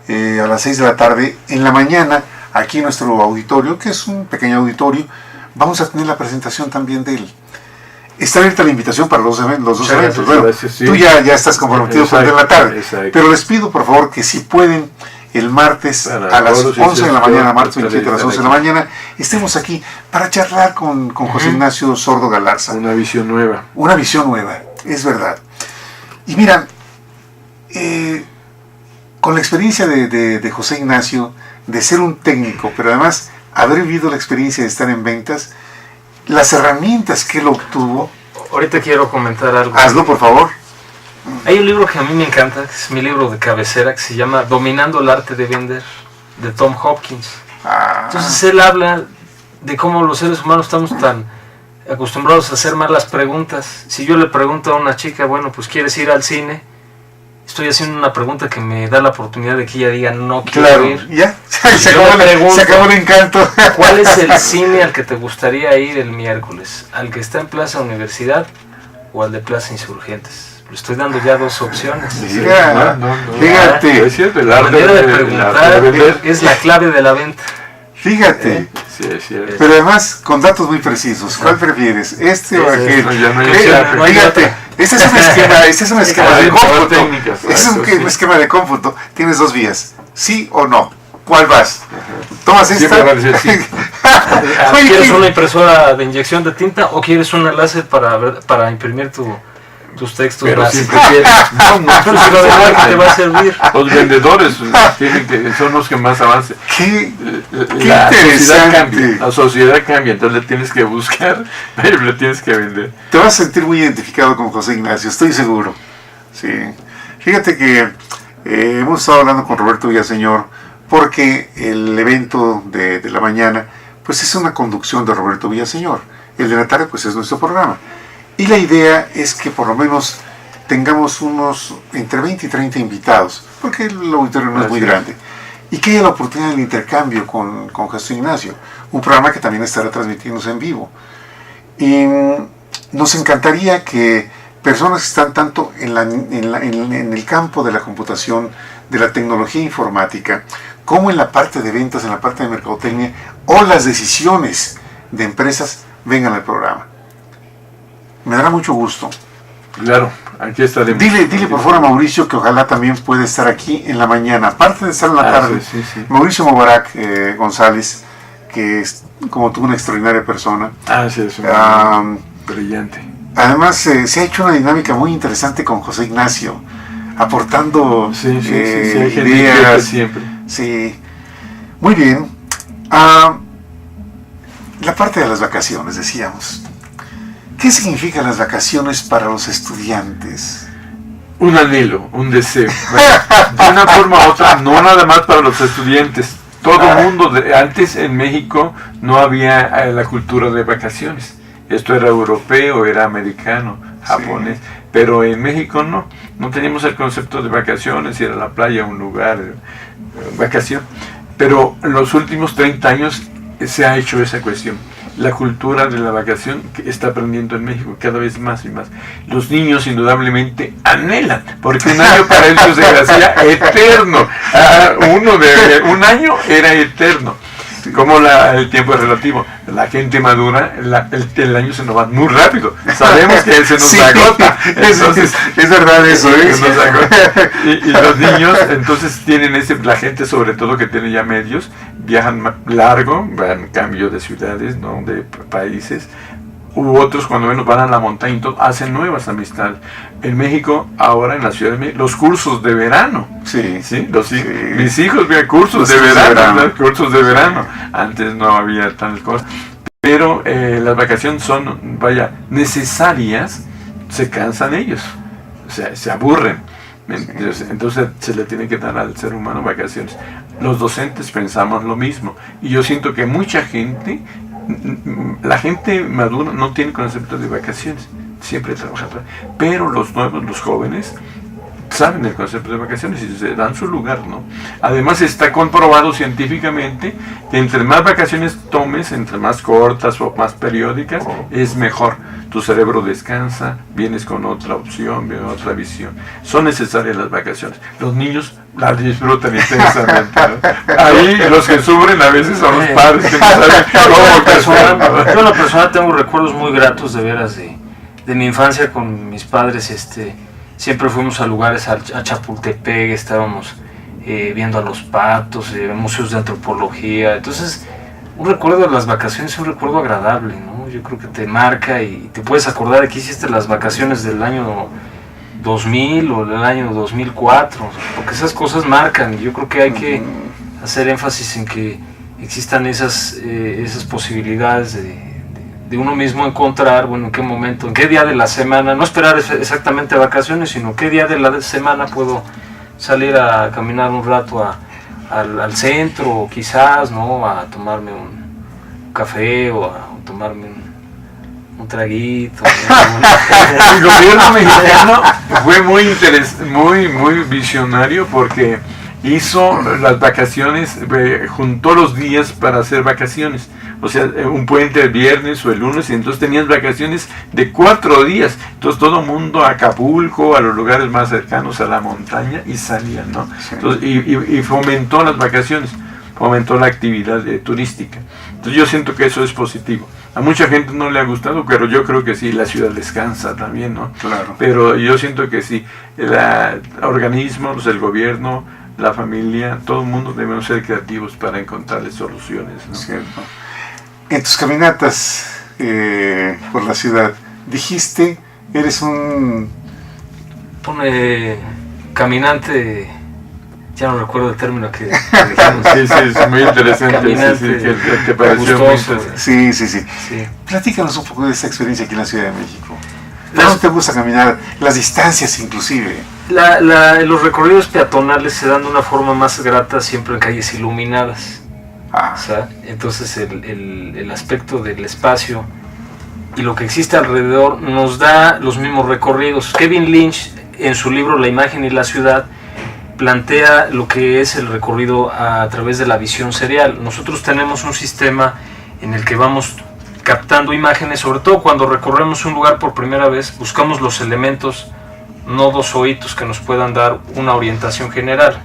a las 6 de la tarde, en la mañana, aquí en nuestro auditorio, que es un pequeño auditorio, vamos a tener la presentación también de él. Está abierta la invitación para los dos eventos. Bueno, gracias, sí. Tú ya estás comprometido con el de la tarde, exacto. pero les pido por favor que si pueden, el martes a las 11 de la mañana, martes 27 a las 11 de la mañana, estemos aquí para charlar con José Ignacio Sordo Galarza. Una visión nueva. Una visión nueva, es verdad. Y mira, con la experiencia de José Ignacio, de ser un técnico, pero además haber vivido la experiencia de estar en ventas, las herramientas que él obtuvo. Ahorita quiero comentar algo. Hazlo, por favor. Hay un libro que a mí me encanta, que es mi libro de cabecera, que se llama Dominando el arte de vender, de Tom Hopkins. Entonces él habla de cómo los seres humanos estamos tan acostumbrados a hacer malas preguntas. Si yo le pregunto a una chica, bueno, pues ¿quieres ir al cine? Estoy haciendo una pregunta que me da la oportunidad de que ella diga no quiero ir. Ya, se acabó el encanto. ¿Cuál es el cine al que te gustaría ir el miércoles? ¿Al que está en Plaza Universidad o al de Plaza Insurgentes? Le estoy dando ya dos opciones. Mira, fíjate. Es cierto, La manera de preguntar es la clave de la venta. Fíjate. Sí, es cierto. Pero además con datos muy precisos. ¿Cuál prefieres? ¿Este o aquel? Fíjate. Este es un esquema de cómputo. Es un esquema de cómputo. Tienes dos vías. ¿Sí o no? ¿Cuál vas? ¿Tomas esta? Siempre va a decir sí. Oye, ¿Quieres ¿qué? una impresora de inyección de tinta o quieres una láser para imprimir tus textos? Pero láser? si prefieres, no, Pero si lo demás que te va a servir. los vendedores son los que más avancen. Qué La sociedad interesante. cambia, la sociedad cambia, entonces le tienes que buscar, pero le tienes que vender. Te vas a sentir muy identificado con José Ignacio, estoy seguro. Sí. Fíjate que hemos estado hablando con Roberto Villaseñor porque el evento de la mañana pues es una conducción de Roberto Villaseñor. El de la tarde pues es nuestro programa. Y la idea es que por lo menos tengamos unos entre 20 y 30 invitados, porque el auditorio no es muy grande. Y que haya la oportunidad del intercambio con José Ignacio, un programa que también estará transmitiéndose en vivo. Y nos encantaría que personas que están tanto en el campo de la computación, de la tecnología informática, como en la parte de ventas, en la parte de mercadotecnia, o las decisiones de empresas, vengan al programa. Me dará mucho gusto. Claro, aquí estaremos. Dile por favor a Mauricio que ojalá también pueda estar aquí en la mañana, aparte de estar en la tarde. Sí. Mauricio Mobarak González, que es como tú una extraordinaria persona. Sí, es brillante. Además se ha hecho una dinámica muy interesante con José Ignacio, aportando Sí, hay gente ideas. que siempre. Sí, muy bien. La parte de las vacaciones, decíamos. ¿Qué significan las vacaciones para los estudiantes? Un anhelo, un deseo. Bueno, de una forma u otra, no nada más para los estudiantes. Todo el mundo, antes en México no había la cultura de vacaciones. Esto era europeo, era americano, japonés. Sí. Pero en México no teníamos el concepto de vacaciones, ir a la playa, un lugar, vacación. Pero en los últimos 30 años se ha hecho esa cuestión. La cultura de la vacación que está aprendiendo en México cada vez más y más. Los niños indudablemente anhelan, porque un año para ellos se hacía eterno. Un año era eterno. Como el tiempo es relativo. La gente madura, el año se nos va muy rápido. Sabemos que se nos agota. Entonces, es verdad eso. Nos agota. Y los niños, entonces tienen la gente sobre todo que tiene ya medios, viajan largo, van cambio de ciudades, ¿no? De países. U otros cuando menos van a la montaña y todo, hacen nuevas amistades. En México, ahora en la Ciudad de México, los cursos de verano. Sí. Mis hijos vean cursos de verano. Cursos de verano. Antes no había tal cosa. Pero las vacaciones son, necesarias, se cansan ellos. O sea, se aburren. Entonces se le tiene que dar al ser humano vacaciones. Los docentes pensamos lo mismo. Y yo siento que mucha gente, la gente madura no tiene concepto de vacaciones, siempre trabaja, pero los nuevos, los jóvenes, saben el concepto de vacaciones y se dan su lugar, ¿no? Además está comprobado científicamente que entre más vacaciones tomes, entre más cortas o más periódicas, es mejor. Tu cerebro descansa, vienes con otra opción, vienes con otra visión. Son necesarias las vacaciones. Los niños las disfrutan intensamente, ¿no? Ahí los que sufren a veces son los padres que no saben cómo personal. Yo en lo personal tengo recuerdos muy gratos de veras de mi infancia con mis padres. Siempre fuimos a lugares, a Chapultepec, estábamos viendo a los patos, museos de antropología. Entonces, un recuerdo de las vacaciones es un recuerdo agradable, ¿no? Yo creo que te marca y te puedes acordar de que hiciste las vacaciones del año 2000 o del año 2004, porque esas cosas marcan. Yo creo que hay que hacer énfasis en que existan esas posibilidades de uno mismo encontrar, bueno, en qué momento, en qué día de la semana, no esperar exactamente vacaciones, sino qué día de la semana puedo salir a caminar un rato al centro, quizás, ¿no? A tomarme un café o a tomarme un traguito. El gobierno mexicano fue muy visionario porque hizo las vacaciones, juntó los días para hacer vacaciones. O sea, un puente el viernes o el lunes, y entonces tenías vacaciones de 4 días. Entonces todo el mundo a Acapulco, a los lugares más cercanos a la montaña, y salían, ¿no? Sí. Entonces, y fomentó las vacaciones, fomentó la actividad turística. Entonces yo siento que eso es positivo. A mucha gente no le ha gustado, pero yo creo que sí, la ciudad descansa también, ¿no? Claro. Pero yo siento que sí, organismos, el gobierno, la familia, todo el mundo debemos ser creativos para encontrarle soluciones, ¿no? Cierto. En tus caminatas por la ciudad, dijiste, eres un... Pone caminante, ya no recuerdo el término que dijimos. Sí, es muy interesante. Caminante, que te pareció muy gustoso. interesante. Sí. Sí. Platícanos un poco de esta experiencia aquí en la Ciudad de México. ¿Cómo te gusta caminar? Las distancias inclusive. Los recorridos peatonales se dan de una forma más grata siempre en calles iluminadas. Entonces el aspecto del espacio y lo que existe alrededor nos da los mismos recorridos. Kevin Lynch, en su libro La imagen y la ciudad, plantea lo que es el recorrido a través de la visión serial. Nosotros tenemos un sistema en el que vamos captando imágenes, sobre todo cuando recorremos un lugar por primera vez, buscamos los elementos, nodos o hitos que nos puedan dar una orientación general.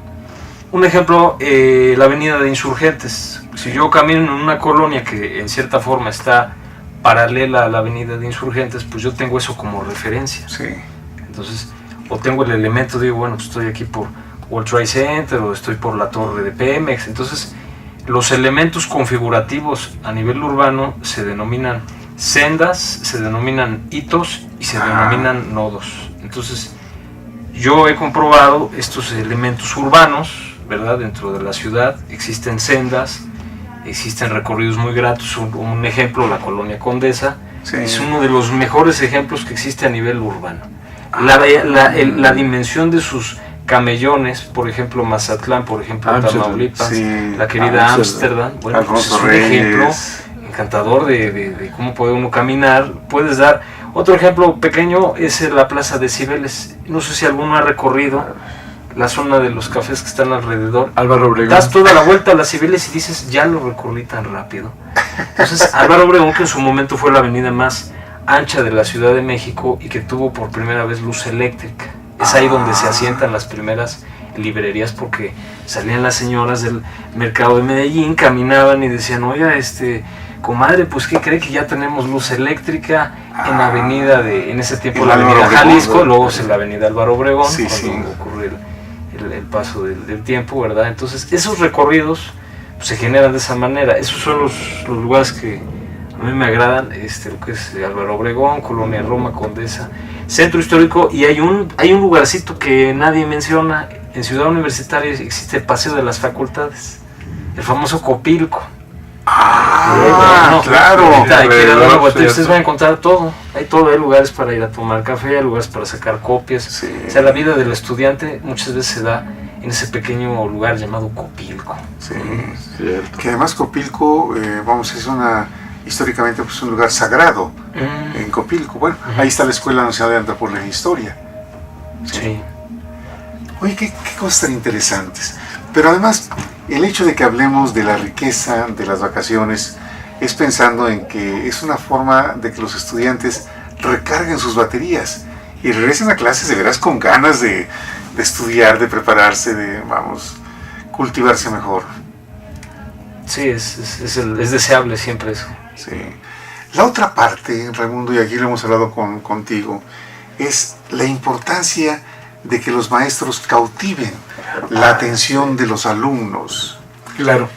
Un ejemplo, la avenida de Insurgentes. Si yo camino en una colonia que en cierta forma está paralela a la avenida de Insurgentes, pues yo tengo eso como referencia. Sí. Entonces, o tengo el elemento, digo, bueno, pues estoy aquí por World Trade Center o estoy por la torre de Pemex. Entonces, los elementos configurativos a nivel urbano se denominan sendas, se denominan hitos y se denominan nodos. Entonces, yo he comprobado estos elementos urbanos, ¿verdad? Dentro de la ciudad existen sendas, existen recorridos muy gratos. Un ejemplo, la Colonia Condesa, es uno de los mejores ejemplos que existe a nivel urbano. La dimensión de sus camellones, por ejemplo Mazatlán, por ejemplo Tamaulipas, la querida Ámsterdam, bueno, pues es un ejemplo encantador de cómo puede uno caminar. Puedes dar otro ejemplo pequeño, es la Plaza de Cibeles. No sé si alguno ha recorrido la zona de los cafés que están alrededor. Álvaro Obregón. Das toda la vuelta a las Cibeles y dices, ya lo recorrí tan rápido. Entonces Álvaro Obregón, que en su momento fue la avenida más ancha de la Ciudad de México y que tuvo por primera vez luz eléctrica. Es ahí donde se asientan las primeras librerías, porque salían las señoras del mercado de Medellín, caminaban y decían, oiga, comadre, pues ¿qué cree que ya tenemos luz eléctrica en la avenida en ese tiempo la avenida Jalisco, luego es la avenida Álvaro Obregón, cuando ocurre el paso del tiempo, ¿verdad? Entonces esos recorridos pues, se generan de esa manera. Esos son los lugares que a mí me agradan, lo que es Álvaro Obregón, Colonia Roma, Condesa, Centro Histórico, y hay un lugarcito que nadie menciona. En Ciudad Universitaria existe el Paseo de las Facultades, el famoso Copilco. Claro. Ustedes van a encontrar todo. Hay lugares para ir a tomar café, hay lugares para sacar copias. O sea, la vida del estudiante muchas veces se da en ese pequeño lugar llamado Copilco. Sí, cierto. Que además Copilco, es históricamente pues, un lugar sagrado en Copilco. Bueno, ahí está la Escuela Nacional de Antropología e Historia. Sí. Oye, qué cosas tan interesantes. Pero además, el hecho de que hablemos de la riqueza de las vacaciones es pensando en que es una forma de que los estudiantes recarguen sus baterías y regresen a clases de veras con ganas de estudiar, de prepararse, de, cultivarse mejor. Sí, es deseable siempre eso. Sí. La otra parte, Raimundo, y aquí lo hemos hablado contigo, es la importancia de que los maestros cautiven la atención de los alumnos. Claro.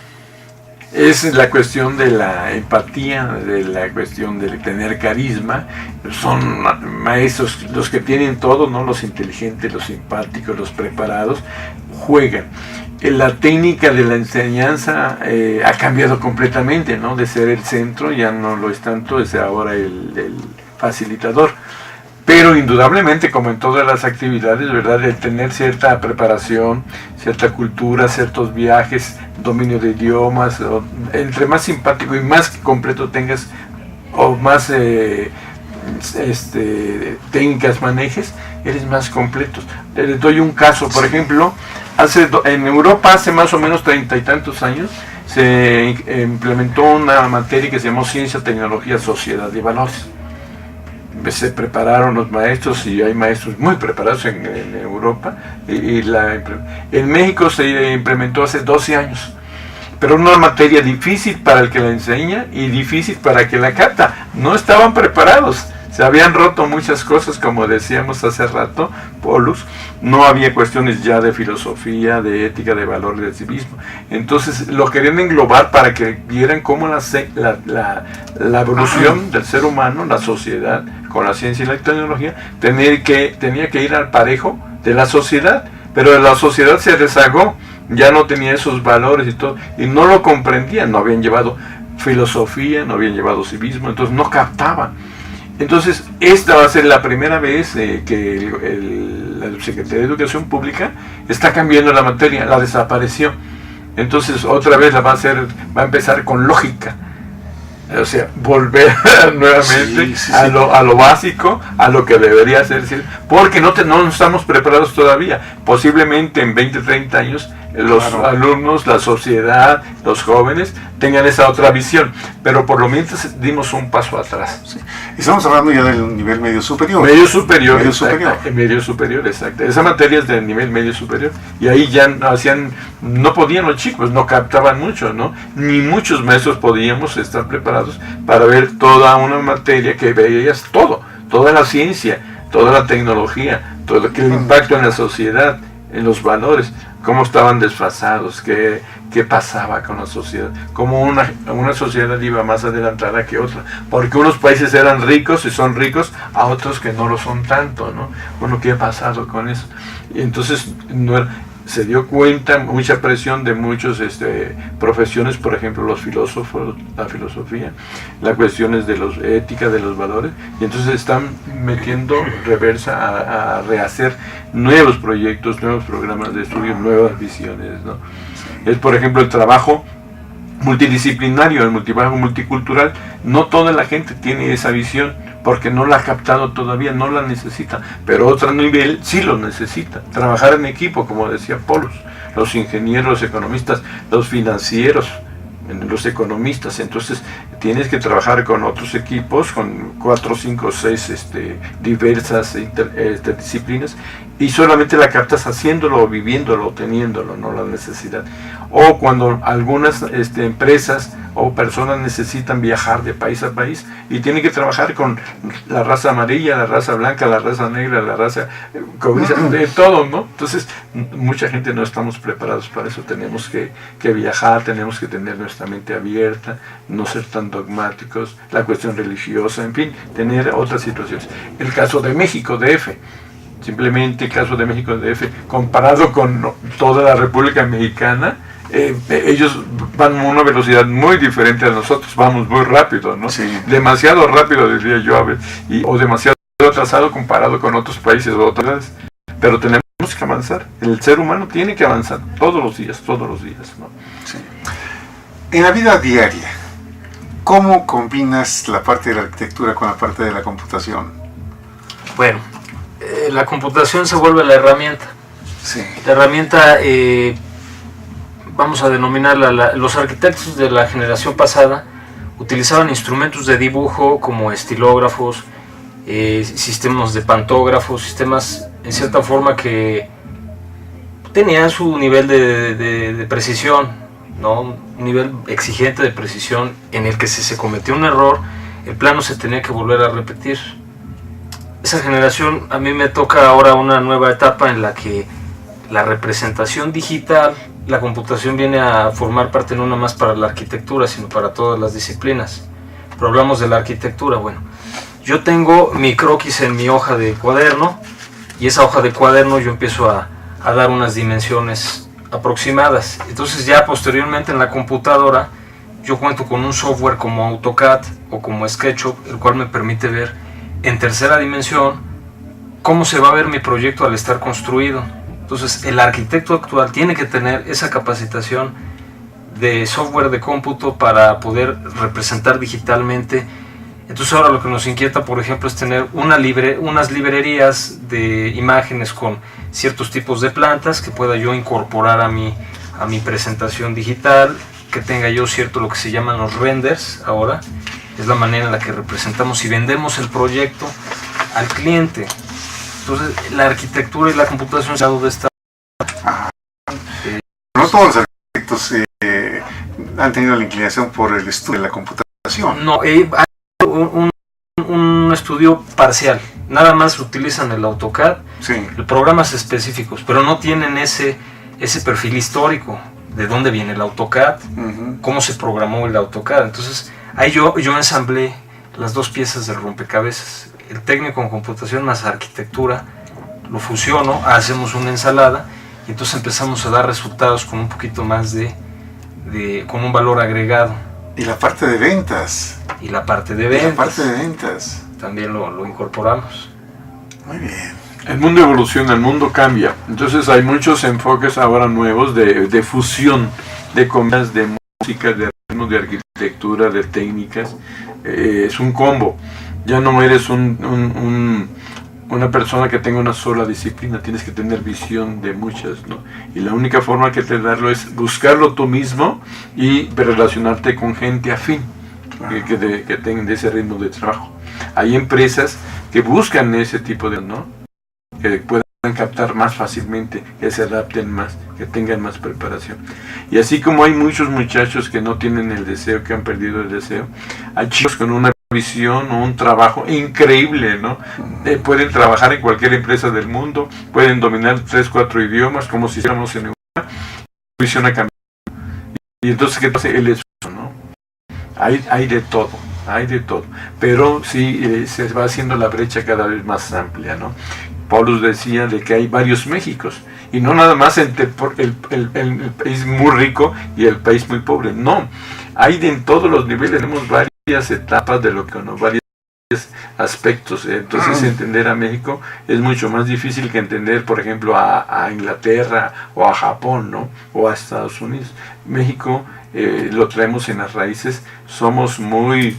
Es la cuestión de la empatía, de la cuestión de tener carisma. Son maestros los que tienen todo, ¿no? Los inteligentes, los simpáticos, los preparados, juegan. La técnica de la enseñanza ha cambiado completamente, ¿no? De ser el centro, ya no lo es tanto, es ahora el facilitador. Pero indudablemente, como en todas las actividades, ¿verdad?, de tener cierta preparación, cierta cultura, ciertos viajes, dominio de idiomas, entre más simpático y más completo tengas, o más técnicas manejes, eres más completo. Les doy un caso, por ejemplo, en Europa hace más o menos 30 y tantos años, se implementó una materia que se llamó Ciencia, Tecnología, Sociedad y Valores. Se prepararon los maestros, y hay maestros muy preparados en Europa, en México se implementó hace 12 años, pero una materia difícil para el que la enseña y difícil para el que la capta. No estaban preparados, Se habían roto muchas cosas, como decíamos hace rato, Polus. No había cuestiones ya de filosofía, de ética, de valor, de civismo. Entonces lo querían englobar para que vieran cómo la evolución del ser humano, la sociedad, con la ciencia y la tecnología, tenía que ir al parejo de la sociedad. Pero la sociedad se rezagó, ya no tenía esos valores y todo, y no lo comprendían, no habían llevado filosofía, no habían llevado civismo, entonces no captaban. Entonces esta va a ser la primera vez que la Secretaría de Educación Pública está cambiando la materia, la desapareció. Entonces otra vez va a empezar con lógica. O sea, volver nuevamente a lo básico, a lo que debería ser, porque no estamos preparados todavía. Posiblemente en 20, 30 años los alumnos, la sociedad, los jóvenes tengan esa otra visión, pero por lo menos dimos un paso atrás. Sí. Estamos hablando ya del nivel medio superior. Medio superior, exacto. Esa materia es del nivel medio superior, y ahí ya no podían los chicos, no captaban mucho, ¿no? Ni muchos maestros podíamos estar preparados para ver toda una materia que veías toda la ciencia, toda la tecnología, todo el impacto en la sociedad, en los valores, cómo estaban desfasados, qué pasaba con la sociedad, cómo una sociedad iba más adelantada que otra, porque unos países eran ricos y son ricos, a otros que no lo son tanto, ¿no? Bueno, ¿qué ha pasado con eso? Y entonces se dio cuenta, mucha presión de muchas profesiones, por ejemplo los filósofos, la filosofía, las cuestiones de la ética, de los valores, y entonces están metiendo reversa a rehacer nuevos proyectos, nuevos programas de estudio, nuevas visiones, ¿no? Es, por ejemplo, el trabajo multidisciplinario, el trabajo multicultural. No toda la gente tiene esa visión, porque no la ha captado todavía, no la necesita, pero otro nivel sí lo necesita. Trabajar en equipo, como decía Polus, los ingenieros, los economistas, los financieros, los economistas. Entonces tienes que trabajar con otros equipos, con 4, 5, 6 diversas disciplinas, y solamente la captas haciéndolo, viviéndolo, teniéndolo, no la necesidad. O cuando algunas empresas o personas necesitan viajar de país a país y tienen que trabajar con la raza amarilla, la raza blanca, la raza negra, la raza cobriza, de todo, ¿no? Entonces mucha gente no estamos preparados para eso. Tenemos que viajar, tenemos que tener nuestra mente abierta, no ser tan dogmáticos, la cuestión religiosa, en fin, tener otras situaciones. El caso de México, DF, simplemente el caso de México, DF, comparado con toda la República Mexicana, ellos van a una velocidad muy diferente a nosotros, vamos muy rápido, ¿no? Sí. Demasiado rápido, diría yo, o demasiado atrasado comparado con otros países o otras ciudades. Pero tenemos que avanzar, el ser humano tiene que avanzar todos los días, ¿no? Sí. En la vida diaria, ¿cómo combinas la parte de la arquitectura con la parte de la computación? Bueno, la computación se vuelve la herramienta. Sí. La herramienta, vamos a denominarla, los arquitectos de la generación pasada utilizaban instrumentos de dibujo como estilógrafos, sistemas de pantógrafos, sistemas en cierta forma que tenían su nivel de precisión, ¿no? Un nivel exigente de precisión en el que si se cometió un error, el plano se tenía que volver a repetir. Esa generación, a mí me toca ahora una nueva etapa en la que la representación digital, la computación viene a formar parte no nada más para la arquitectura, sino para todas las disciplinas. Pero hablamos de la arquitectura. Bueno, yo tengo mi croquis en mi hoja de cuaderno, y esa hoja de cuaderno yo empiezo a dar unas dimensiones aproximadas. Entonces ya posteriormente en la computadora yo cuento con un software como AutoCAD o como SketchUp, el cual me permite ver en tercera dimensión cómo se va a ver mi proyecto al estar construido. Entonces el arquitecto actual tiene que tener esa capacitación de software de cómputo para poder representar digitalmente. Entonces ahora lo que nos inquieta, por ejemplo, es tener unas librerías de imágenes con ciertos tipos de plantas que pueda yo incorporar a mi presentación digital, que tenga yo lo que se llaman los renders. Ahora es la manera en la que representamos y vendemos el proyecto al cliente. Entonces la arquitectura y la computación se han dado de esta... No todos los arquitectos han tenido la inclinación por el estudio de la computación. No, hay un un estudio parcial. Nada más utilizan el AutoCAD, Sí. programas específicos, pero no tienen ese perfil histórico de dónde viene el AutoCAD, Ujú. cómo se programó el AutoCAD. Entonces, ahí yo ensamblé las dos piezas del rompecabezas, el técnico en computación más arquitectura, lo fusiono, hacemos una ensalada y entonces empezamos a dar resultados con un poquito más con un valor agregado. Y la parte de ventas. Y la parte de Y ventas la parte de ventas. también lo incorporamos. Muy bien. El mundo evoluciona, el mundo cambia. Entonces hay muchos enfoques ahora nuevos de fusión de comidas, de música, de ritmo, de arquitectura, de técnicas. Es un combo. Ya no eres una persona que tenga una sola disciplina, tienes que tener visión de muchas, ¿no? Y la única forma que te darlo es buscarlo tú mismo y relacionarte con gente afín, que tengan ese ritmo de trabajo. Hay empresas que buscan ese tipo de, ¿no? Que puedan captar más fácilmente, que se adapten más, que tengan más preparación. Y así como hay muchos muchachos que no tienen el deseo, que han perdido el deseo, hay chicos con una visión o un trabajo increíble, ¿no? Pueden trabajar en cualquier empresa del mundo, pueden dominar 3, 4 idiomas, como si hiciéramos en Europa, visión a cambiar. Y entonces, ¿qué pasa? El esfuerzo, ¿no? Hay de todo, pero sí se va haciendo la brecha cada vez más amplia, ¿no? Paulus decía de que hay varios Méxicos, y no nada más entre el país muy rico y el país muy pobre, no, hay en todos los niveles, tenemos varias etapas de lo que no, varios aspectos. Entonces entender a México es mucho más difícil que entender, por ejemplo, a Inglaterra o a Japón, ¿no? O a Estados Unidos. México lo traemos en las raíces, somos muy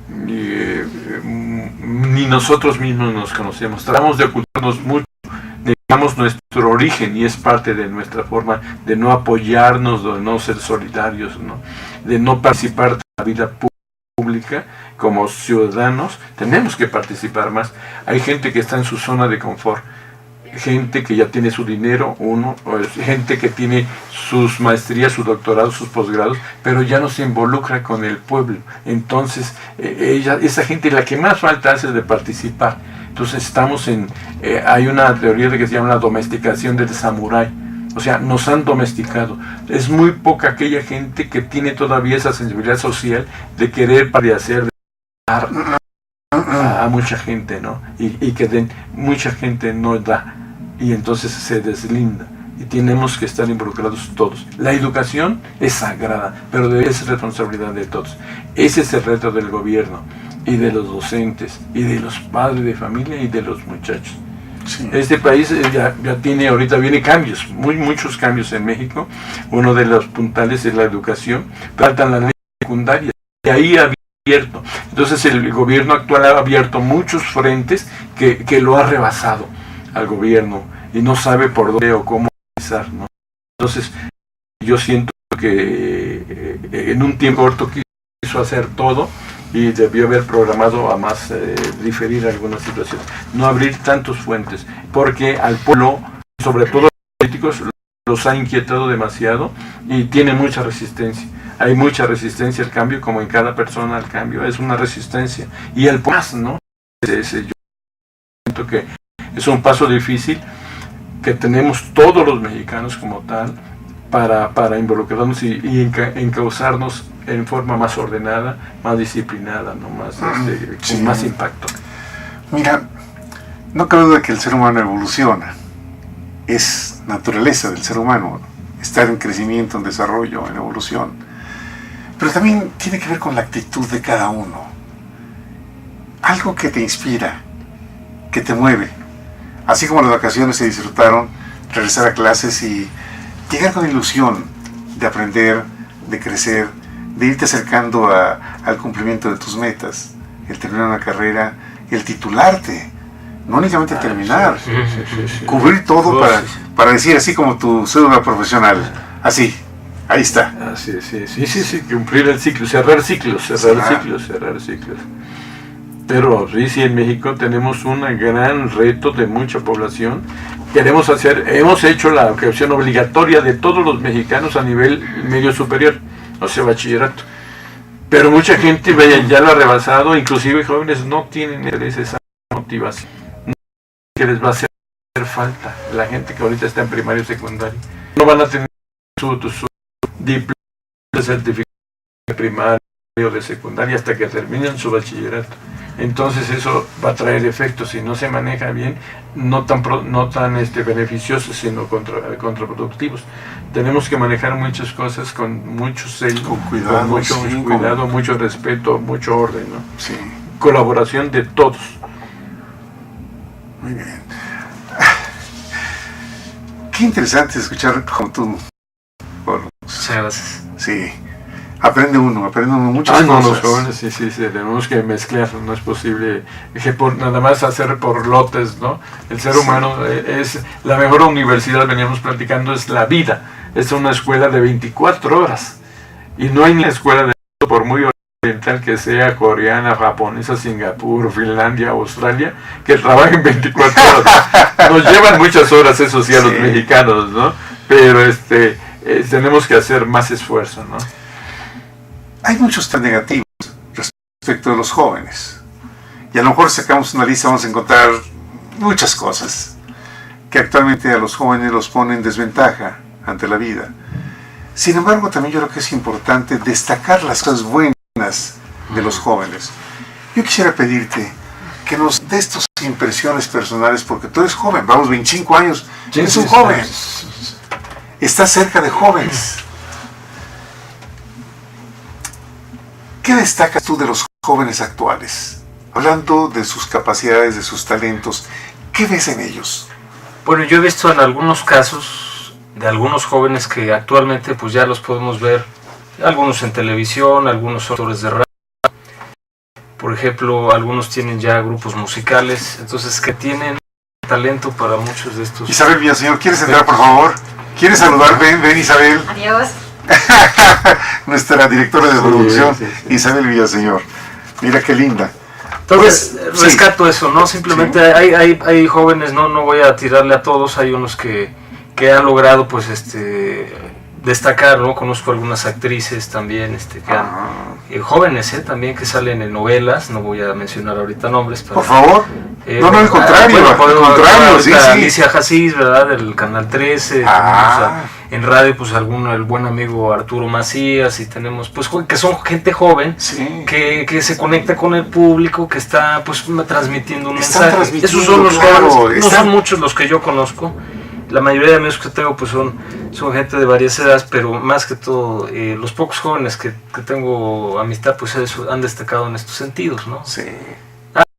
ni nosotros mismos nos conocemos, tratamos de ocultarnos mucho, negamos nuestro origen, y es parte de nuestra forma de no apoyarnos, de no ser solidarios, ¿no? De no participar de la vida pública. Como ciudadanos tenemos que participar más. Hay gente que está en su zona de confort, gente que ya tiene su dinero, gente que tiene sus maestrías, sus doctorados, sus posgrados, pero ya no se involucra con el pueblo. Entonces esa gente es la que más falta hace de participar. Entonces estamos hay una teoría de que se llama la domesticación del samurái. O sea, nos han domesticado. Es muy poca aquella gente que tiene todavía esa sensibilidad social de querer hacer a mucha gente, ¿no? Y que mucha gente no da, y entonces se deslinda, y tenemos que estar involucrados todos. La educación es sagrada, pero es responsabilidad de todos. Ese es el reto del gobierno y de los docentes y de los padres de familia y de los muchachos. Sí. Este país ya tiene, ahorita viene cambios, muchos cambios en México. Uno de los puntales es la educación. Faltan la ley secundaria, y ahí abierto. Entonces el gobierno actual ha abierto muchos frentes que lo ha rebasado al gobierno y no sabe por dónde o cómo empezar, ¿no? Entonces yo siento que en un tiempo corto quiso hacer todo y debió haber programado a más diferir algunas situaciones, no abrir tantos fuentes, porque al pueblo, sobre todo los políticos, los ha inquietado demasiado y tiene mucha resistencia. Hay mucha resistencia al cambio, como en cada persona al cambio, es una resistencia. Y el paso, ¿no? Yo siento que es un paso difícil que tenemos todos los mexicanos como tal para involucrarnos y encauzarnos en forma más ordenada, más disciplinada, ¿no? Más, sí, con más impacto. Mira, no cabe duda que el ser humano evoluciona. Es naturaleza del ser humano estar en crecimiento, en desarrollo, en evolución. Pero también tiene que ver con la actitud de cada uno. Algo que te inspira, que te mueve. Así como las vacaciones se disfrutaron, regresar a clases y llegar con ilusión de aprender, de crecer, de irte acercando al cumplimiento de tus metas, el terminar una carrera, el titularte, no únicamente terminar, Sí. cubrir todo para decir así como tu cédula profesional, así. Ahí está. Sí, cumplir el ciclo, cerrar ciclos. Pero sí, en México tenemos un gran reto de mucha población. Hemos hecho la educación obligatoria de todos los mexicanos a nivel medio superior, o sea, bachillerato. Pero mucha gente vaya, ya lo ha rebasado, inclusive jóvenes no tienen esa motivación que les va a hacer falta. La gente que ahorita está en primaria y secundaria no van a tener su diploma de certificado de primaria o de secundaria hasta que terminen su bachillerato. Entonces eso va a traer efectos si no se maneja bien, no tan beneficiosos, sino contraproductivos. Tenemos que manejar muchas cosas con mucho celo, con cuidado, con mucho sí, cuidado, mucho respeto, mucho orden, ¿no? Sí. Colaboración de todos. Muy bien. Qué interesante escuchar como tú. Bueno, Muchas gracias. sí. Aprende uno muchas No, cosas. los jóvenes sí, tenemos que mezclar, no es posible que nada más hacer por lotes, ¿no? El ser humano es la mejor universidad, veníamos platicando, es la vida, es una escuela de 24 horas, y no hay ni escuela de por muy oriental que sea, coreana, japonesa, Singapur, Finlandia, Australia, que trabajen 24 horas. Nos llevan muchas horas, eso sí, a los mexicanos, ¿no? Pero tenemos que hacer más esfuerzo, ¿no? Hay muchos tan negativos respecto de los jóvenes. Y a lo mejor sacamos una lista, vamos a encontrar muchas cosas que actualmente a los jóvenes los ponen en desventaja ante la vida. Sin embargo, también yo creo que es importante destacar las cosas buenas de los jóvenes. Yo quisiera pedirte que nos des tus impresiones personales, porque tú eres joven, vamos, 25 años, eres un joven. Estás cerca de jóvenes. ¿Qué destacas tú de los jóvenes actuales? Hablando de sus capacidades, de sus talentos, ¿qué ves en ellos? Bueno, yo he visto en algunos casos de algunos jóvenes que actualmente pues ya los podemos ver, algunos en televisión, algunos actores de radio, por ejemplo, algunos tienen ya grupos musicales, entonces que tienen talento para muchos de estos. Isabel Villaseñor, ¿quieres entrar, por favor? ¿Quieres saludar? Ven, Isabel. Adiós. Nuestra directora de producción, Isabel Villaseñor. Mira qué linda. Entonces, Pues, rescato eso, ¿no? Simplemente hay jóvenes, no voy a tirarle a todos, hay unos que han logrado, pues, destacar, ¿no? Conozco algunas actrices también, jóvenes, también que salen en novelas, no voy a mencionar ahorita nombres. Pero, por favor. No, al contrario, bueno, al contrario, sí. Alicia Hassis, ¿verdad? Del Canal 13, en radio, pues, el buen amigo Arturo Macías, y tenemos, pues, que son gente joven, que se conecta con el público, que está, pues, transmitiendo un mensaje. Esos son los jóvenes, no son muchos los que yo conozco. La mayoría de amigos que tengo pues son gente de varias edades, pero más que todo los pocos jóvenes que tengo amistad pues han destacado en estos sentidos, ¿no? Sí.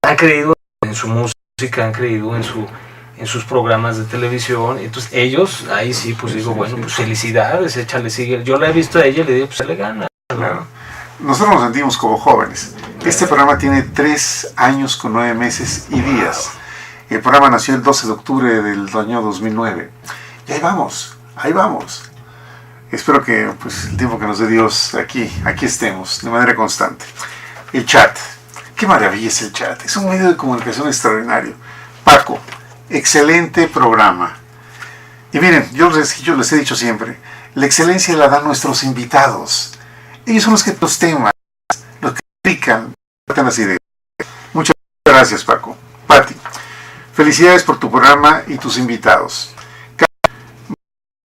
Han creído en su música, han creído en sus programas de televisión, entonces ellos, ahí sí, pues digo, bueno, pues felicidades, échale, sigue. Yo la he visto a ella y le digo, pues se le gana. Claro. Nosotros nos sentimos como jóvenes. Este programa tiene 3 años con 9 meses y días. El programa nació el 12 de octubre del año 2009. Y ahí vamos. Espero que pues, el tiempo que nos dé Dios aquí estemos de manera constante. El chat. Qué maravilla es el chat. Es un medio de comunicación extraordinario. Paco, excelente programa. Y miren, yo les he dicho siempre, la excelencia la dan nuestros invitados. Ellos son los que los temas, los que explican las ideas. Muchas gracias, Paco. Pati. Felicidades por tu programa y tus invitados.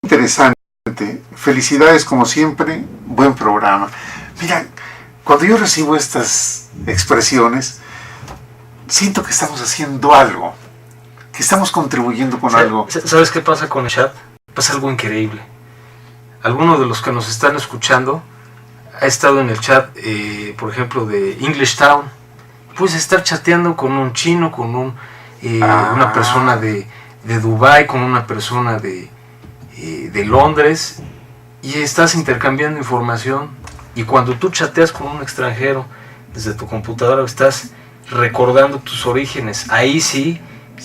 Interesante. Felicidades como siempre. Buen programa. Mira, cuando yo recibo estas expresiones, siento que estamos haciendo algo. Que estamos contribuyendo con algo. ¿Sabes qué pasa con el chat? Pasa algo increíble. Alguno de los que nos están escuchando ha estado en el chat, por ejemplo, de English Town. Puedes estar chateando con un chino, con una persona de Dubái, con una persona de Londres, y estás intercambiando información, y cuando tú chateas con un extranjero desde tu computadora estás recordando tus orígenes, ahí sí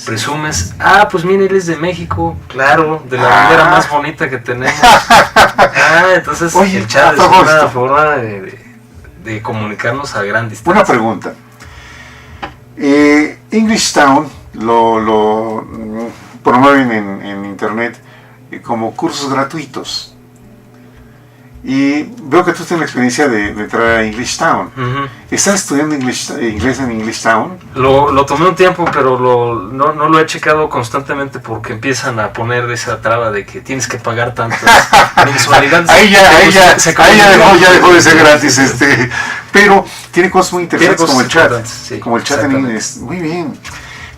presumes, pues mira, él es de México, claro, de la bandera más bonita que tenemos. Entonces oye, el chat es una forma de comunicarnos a gran distancia. Una pregunta. English Town lo promueven en internet como cursos gratuitos. Y veo que tú tienes la experiencia de entrar a English Town. Ujú. ¿Estás estudiando inglés en English Town? Lo tomé un tiempo, pero no lo he checado constantemente porque empiezan a poner esa traba de que tienes que pagar tantas mensualidades. Ahí ya dejó de ser gratis. Pero tiene cosas muy interesantes Tiene como el cosas chat. importantes, sí, Como el chat en exactamente. inglés. Muy bien.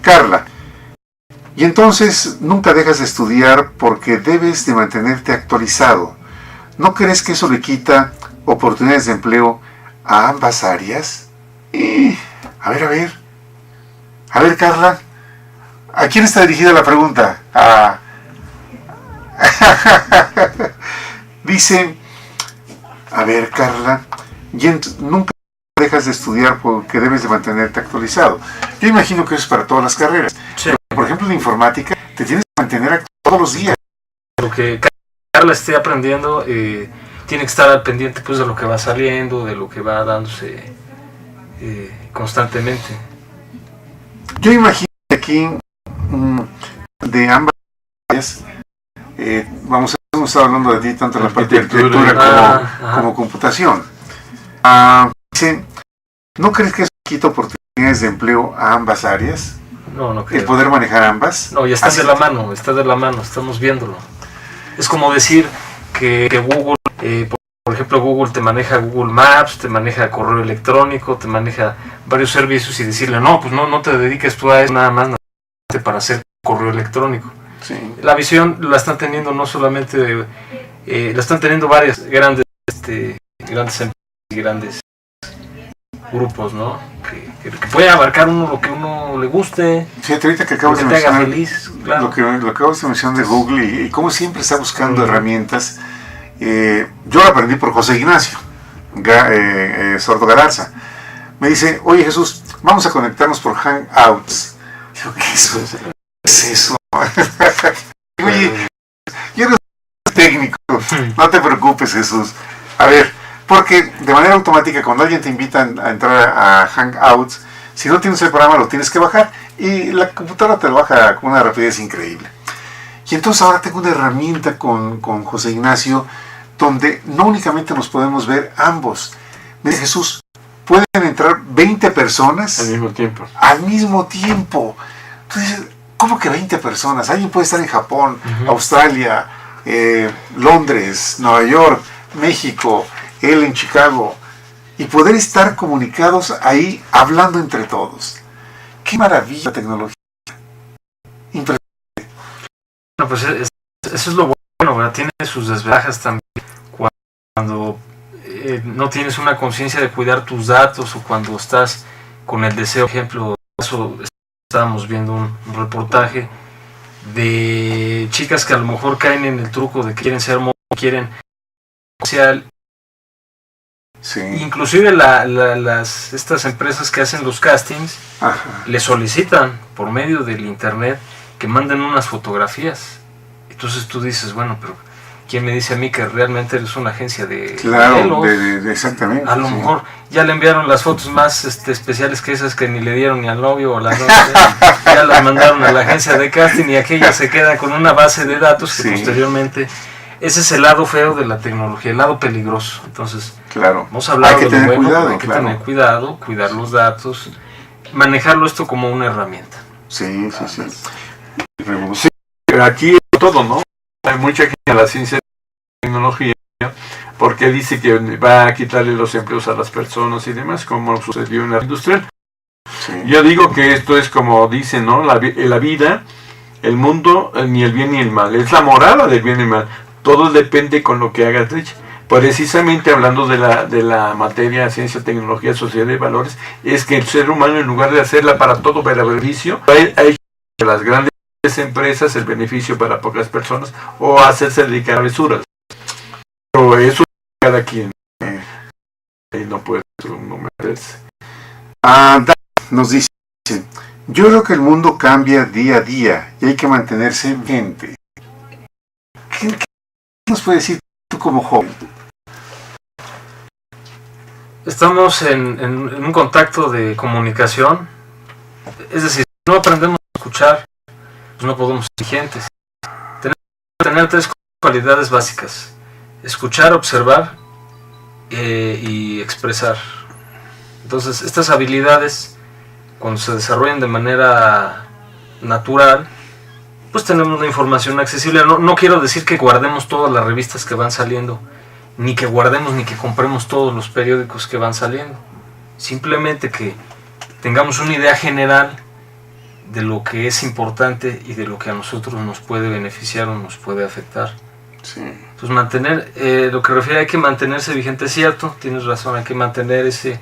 Carla, y entonces nunca dejas de estudiar porque debes de mantenerte actualizado. ¿No crees que eso le quita oportunidades de empleo a ambas áreas? A ver, Carla, ¿a quién está dirigida la pregunta? Dice, a ver, Carla, nunca dejas de estudiar porque debes de mantenerte actualizado. Yo imagino que eso es para todas las carreras. Sí. Por ejemplo, en informática, te tienes que mantener actualizado todos los días. Lo que Carla esté aprendiendo, tiene que estar al pendiente pues, de lo que va saliendo, de lo que va dándose constantemente. Yo imagino que aquí, de ambas áreas, hemos estado hablando de ti tanto en la parte de arquitectura como computación. Dice, ¿no crees que eso quita oportunidades de empleo a ambas áreas? No creo. ¿El poder manejar ambas? No, ya está de la mano, estamos viéndolo. Es como decir que Google, por ejemplo, Google te maneja Google Maps, te maneja correo electrónico, te maneja varios servicios y decirle, no, pues no te dediques tú a eso nada más para hacer correo electrónico. Sí. La visión la están teniendo no solamente, la están teniendo varias grandes empresas y grandes grupos, ¿no? Que puede abarcar lo que uno le guste, Fíjate, ahorita que lo acabas que de te haga mencionar feliz, claro. lo acabas de mencionar de Google y cómo siempre está buscando herramientas. Yo lo aprendí por José Ignacio Sordo Galarza. Me dice, oye Jesús, vamos a conectarnos por Hangouts. Digo, ¿qué es eso? Oye, yo no soy técnico, no te preocupes, Jesús. A ver, porque de manera automática cuando alguien te invita a entrar a Hangouts, si no tienes el programa lo tienes que bajar y la computadora te lo baja con una rapidez increíble. Y entonces ahora tengo una herramienta con José Ignacio donde no únicamente nos podemos ver ambos. Me dice Jesús, pueden entrar 20 personas Al mismo tiempo. al mismo tiempo. Entonces, ¿cómo que 20 personas? Alguien puede estar en Japón, Australia, Londres, Nueva York, México, él en Chicago, y poder estar comunicados ahí hablando entre todos. ¡Qué maravilla la tecnología! Impresionante. Bueno, pues eso es lo bueno, ¿verdad? Tiene sus desventajas también cuando no tienes una conciencia de cuidar tus datos o cuando estás con el deseo, por ejemplo, estábamos viendo un reportaje de chicas que a lo mejor caen en el truco de que quieren ser modelos, quieren social. Sí. Inclusive estas empresas que hacen los castings le solicitan por medio del internet que manden unas fotografías. Entonces tú dices, bueno, pero ¿quién me dice a mí que realmente eres una agencia de modelos? Exactamente. A lo mejor ya le enviaron las fotos más especiales que esas que ni le dieron ni al novio o a la novia. Ya las mandaron a la agencia de casting y aquella se queda con una base de datos que posteriormente... Ese es el lado feo de la tecnología, el lado peligroso. Entonces, claro, hemos hablado hay que de lo tener bueno, cuidado, pero hay que tener cuidado, cuidar los datos, manejarlo esto como una herramienta. Sí. Sí, pero aquí es todo, ¿no? Hay mucha gente a la ciencia y tecnología porque dice que va a quitarle los empleos a las personas y demás, como sucedió en la industrial. Sí. Yo digo que esto es como dicen, ¿no? La vida, el mundo, ni el bien ni el mal. Es la morada del bien y el mal. Todo depende con lo que hagas. Precisamente hablando de la materia ciencia, tecnología, sociedad y valores, es que el ser humano, en lugar de hacerla para todo, para beneficio, ha hecho de las grandes empresas el beneficio para pocas personas o hacerse dedicar a travesuras. Pero eso cada quien no puede no meterse. Nos dice, yo creo que el mundo cambia día a día y hay que mantenerse vigente. ¿Qué nos puede decir tú como joven? Estamos en un contacto de comunicación, es decir, si no aprendemos a escuchar, pues no podemos ser exigentes. Tenemos que tener tres cualidades básicas: escuchar, observar y expresar. Entonces, estas habilidades, cuando se desarrollan de manera natural, pues tenemos la información accesible. No quiero decir que guardemos todas las revistas que van saliendo, ni que guardemos ni que compremos todos los periódicos que van saliendo. Simplemente que tengamos una idea general de lo que es importante y de lo que a nosotros nos puede beneficiar o nos puede afectar. Sí. Pues mantener, lo que refiere hay que mantenerse vigente, es cierto, tienes razón, hay que mantener ese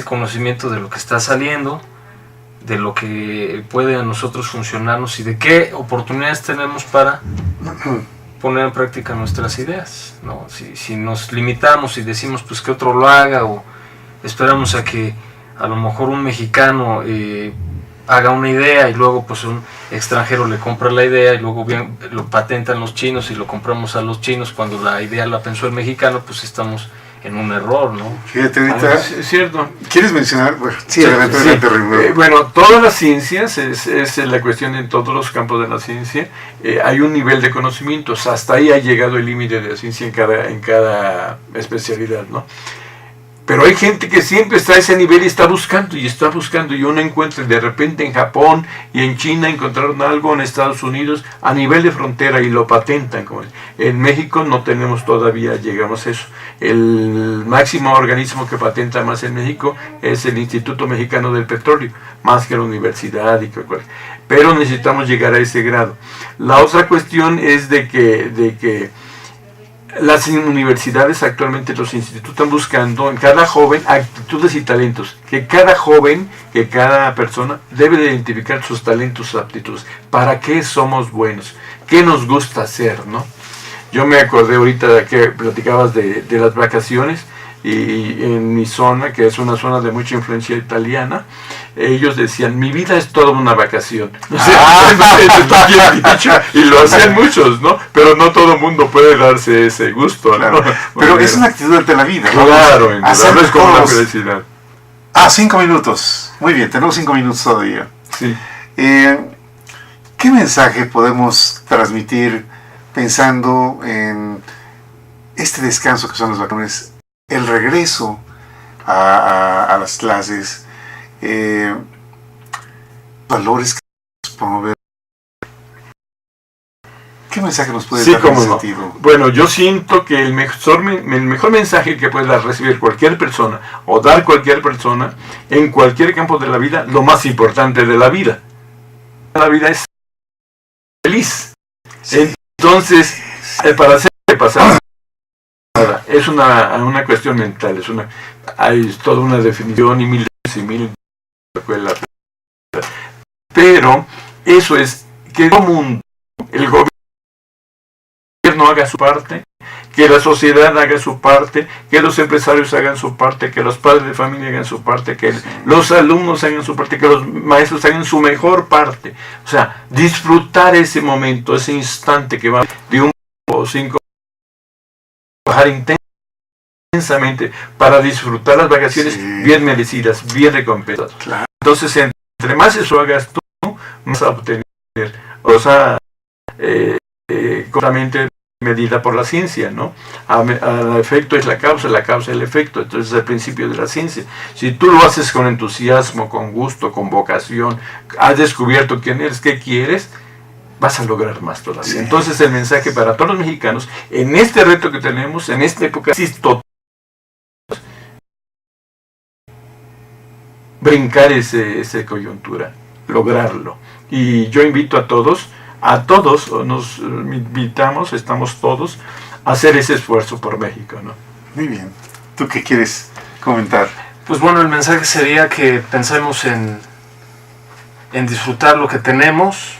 conocimiento de lo que está saliendo, de lo que puede a nosotros funcionarnos y de qué oportunidades tenemos para poner en práctica nuestras ideas, ¿no? Si nos limitamos y decimos pues que otro lo haga, o esperamos a que a lo mejor un mexicano haga una idea y luego pues un extranjero le compra la idea y luego bien lo patentan los chinos y lo compramos a los chinos cuando la idea la pensó el mexicano, pues estamos en un error, ¿no? Fíjate, ahorita, Es cierto. ¿quieres mencionar? Bueno, sí, Sí, adelante, sí. adelante, Raimundo. Bueno, todas las ciencias, es la cuestión en todos los campos de la ciencia, hay un nivel de conocimientos, hasta ahí ha llegado el límite de la ciencia en cada especialidad, ¿no? Pero hay gente que siempre está a ese nivel y está buscando, y uno encuentra de repente en Japón y en China encontraron algo, en Estados Unidos, a nivel de frontera y lo patentan. En México no tenemos todavía, llegamos a eso. El máximo organismo que patenta más en México es el Instituto Mexicano del Petróleo, más que la universidad, pero necesitamos llegar a ese grado. La otra cuestión es de que las universidades actualmente, los institutos están buscando en cada joven actitudes y talentos, que cada joven, que cada persona debe de identificar sus talentos, sus aptitudes, para qué somos buenos, qué nos gusta hacer, ¿no? Yo me acordé ahorita que platicabas de las vacaciones, y en mi zona, que es una zona de mucha influencia italiana, ellos decían, mi vida es toda una vacación. O sea, eso está bien dicho, y lo hacían muchos, ¿no? Pero no todo el mundo puede darse ese gusto, ¿no? Claro. Pero es una actitud ante la vida, ¿no? Claro, Hacer no es como la todos- felicidad. 5 minutos. Muy bien, tenemos 5 minutos todavía. Sí. ¿Qué mensaje podemos transmitir pensando en este descanso que son las vacaciones, el regreso a las clases, valores que podemos promover? ¿Qué mensaje nos puede Sí, dar en cómo ese no. sentido? Bueno, yo siento que el mejor mensaje que pueda recibir cualquier persona o dar cualquier persona en cualquier campo de la vida, lo más importante de la vida. La vida es feliz. Sí. Entonces, para hacer pasar nada, es una cuestión mental, hay toda una definición y mil escuelas. Pero eso es que el mundo, el gobierno haga su parte, que la sociedad haga su parte, que los empresarios hagan su parte, que los padres de familia hagan su parte, que los alumnos hagan su parte, que los maestros hagan su mejor parte. O sea, disfrutar ese momento, ese instante que va de 1 o 5, trabajar intensamente para disfrutar las vacaciones, Sí. bien merecidas, bien recompensadas. Claro. Entonces, entre más eso hagas tú, más a obtener. O sea, completamente medida por la ciencia, ¿no? El efecto es la causa es el efecto. Entonces es el principio de la ciencia. Si tú lo haces con entusiasmo, con gusto, con vocación, has descubierto quién eres, qué quieres, vas a lograr más todavía. Sí. Entonces el mensaje para todos los mexicanos, en este reto que tenemos, en esta época, es brincar esa coyuntura, lograrlo. Y yo invito a todos, nos invitamos, estamos todos, a hacer ese esfuerzo por México, ¿no? Muy bien. ¿Tú qué quieres comentar? Pues bueno, el mensaje sería que pensemos en disfrutar lo que tenemos,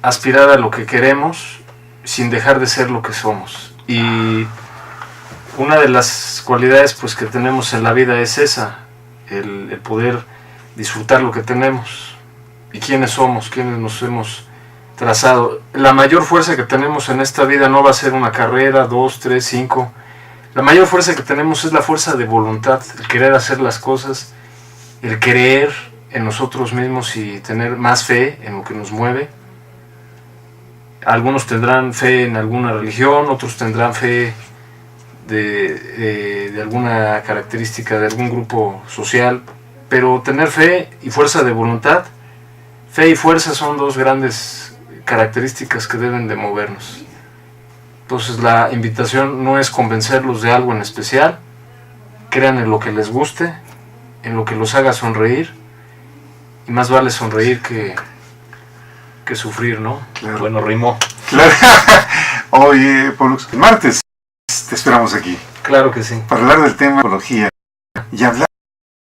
aspirar a lo que queremos, sin dejar de ser lo que somos. Y una de las cualidades pues que tenemos en la vida es esa, el poder disfrutar lo que tenemos y quiénes somos, quiénes nos hemos trazado. La mayor fuerza que tenemos en esta vida no va a ser una carrera, 2, 3, 5. La mayor fuerza que tenemos es la fuerza de voluntad, el querer hacer las cosas, el creer en nosotros mismos y tener más fe en lo que nos mueve. Algunos tendrán fe en alguna religión, otros tendrán fe de alguna característica de algún grupo social, pero tener fe y fuerza de voluntad, fe y fuerza son dos grandes características que deben de movernos. Entonces la invitación no es convencerlos de algo en especial, crean en lo que les guste, en lo que los haga sonreír, y más vale sonreír que sufrir, ¿no? Claro. Bueno, rimó. Claro. Oye, Pollux, el martes te esperamos aquí Claro que sí. para hablar del tema de ecología y hablar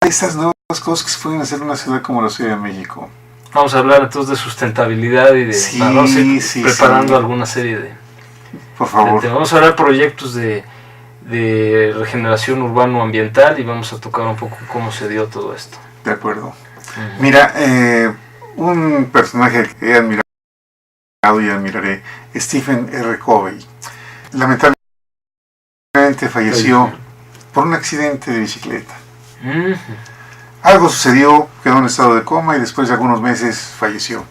de estas nuevas cosas que se pueden hacer en una ciudad como la Ciudad de México. Vamos a hablar entonces de sustentabilidad y de Sí, para no seguir sí, preparando sí. alguna serie de Por favor. Vamos a hablar de proyectos de regeneración urbano-ambiental y vamos a tocar un poco cómo se dio todo esto. De acuerdo. Mira, un personaje que he admirado y admiraré, Stephen R. Covey, lamentablemente falleció por un accidente de bicicleta. Algo sucedió, quedó en estado de coma y después de algunos meses falleció.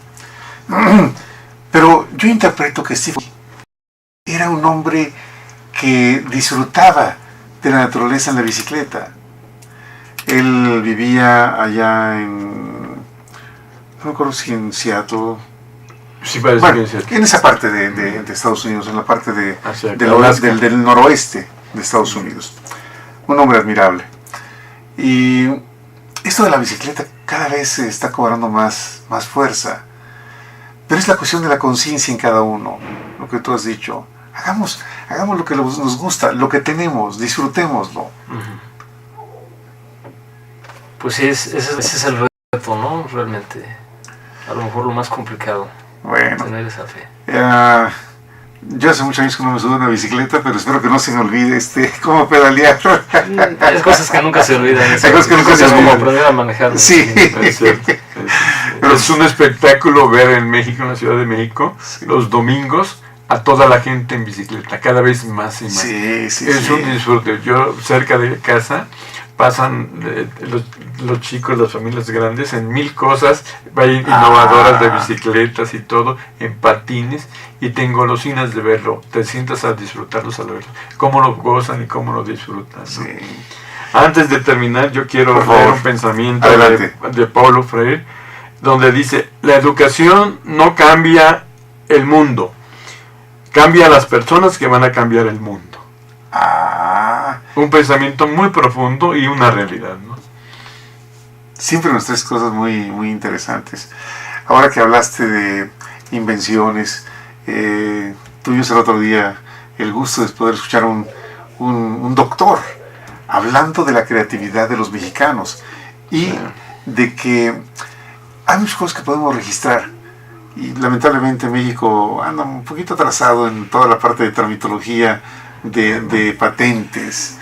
Pero yo interpreto que Stephen era un hombre que disfrutaba de la naturaleza en la bicicleta. Él vivía allá en, no me acuerdo si en Seattle, Sí, parece bueno, que es en esa parte de Estados Unidos, en la parte Hacia del noroeste de Estados Unidos. Un hombre admirable. Y esto de la bicicleta cada vez se está cobrando más fuerza. Pero es la cuestión de la conciencia en cada uno, lo que tú has dicho. Hagamos lo que nos gusta, lo que tenemos, disfrutémoslo. Pues sí, ese es el reto, ¿no? Realmente, a lo mejor lo más complicado, Bueno, tener esa fe. yo hace muchos años que no me subo a una bicicleta, pero espero que no se me olvide cómo pedalear. Hay cosas que nunca se olvidan. Hay cosas que nunca se como olvidan. aprender a manejar. ¿no? Sí. Es cierto. Es un espectáculo ver en México, en la Ciudad de México, los domingos a toda la gente en bicicleta, cada vez más y más. Sí. Es un disfrute. Yo cerca de casa pasan los chicos, las familias grandes en 1000 cosas, innovadoras de bicicletas y todo, en patines, y te engolosinas de verlo, te sientas a disfrutarlos al verlo, cómo lo gozan y cómo lo disfrutan, ¿no? Sí. Antes de terminar, yo quiero Por leer favor. un pensamiento Adelante. de Paulo Freire, donde dice: la educación no cambia el mundo, cambia a las personas que van a cambiar el mundo. Un pensamiento muy profundo y una realidad, ¿no? Siempre nos traes cosas muy interesantes. Ahora que hablaste de invenciones, tuvimos el otro día el gusto de poder escuchar un doctor hablando de la creatividad de los mexicanos y de que hay muchas cosas que podemos registrar. Y lamentablemente México anda un poquito atrasado en toda la parte de tramitología, de patentes.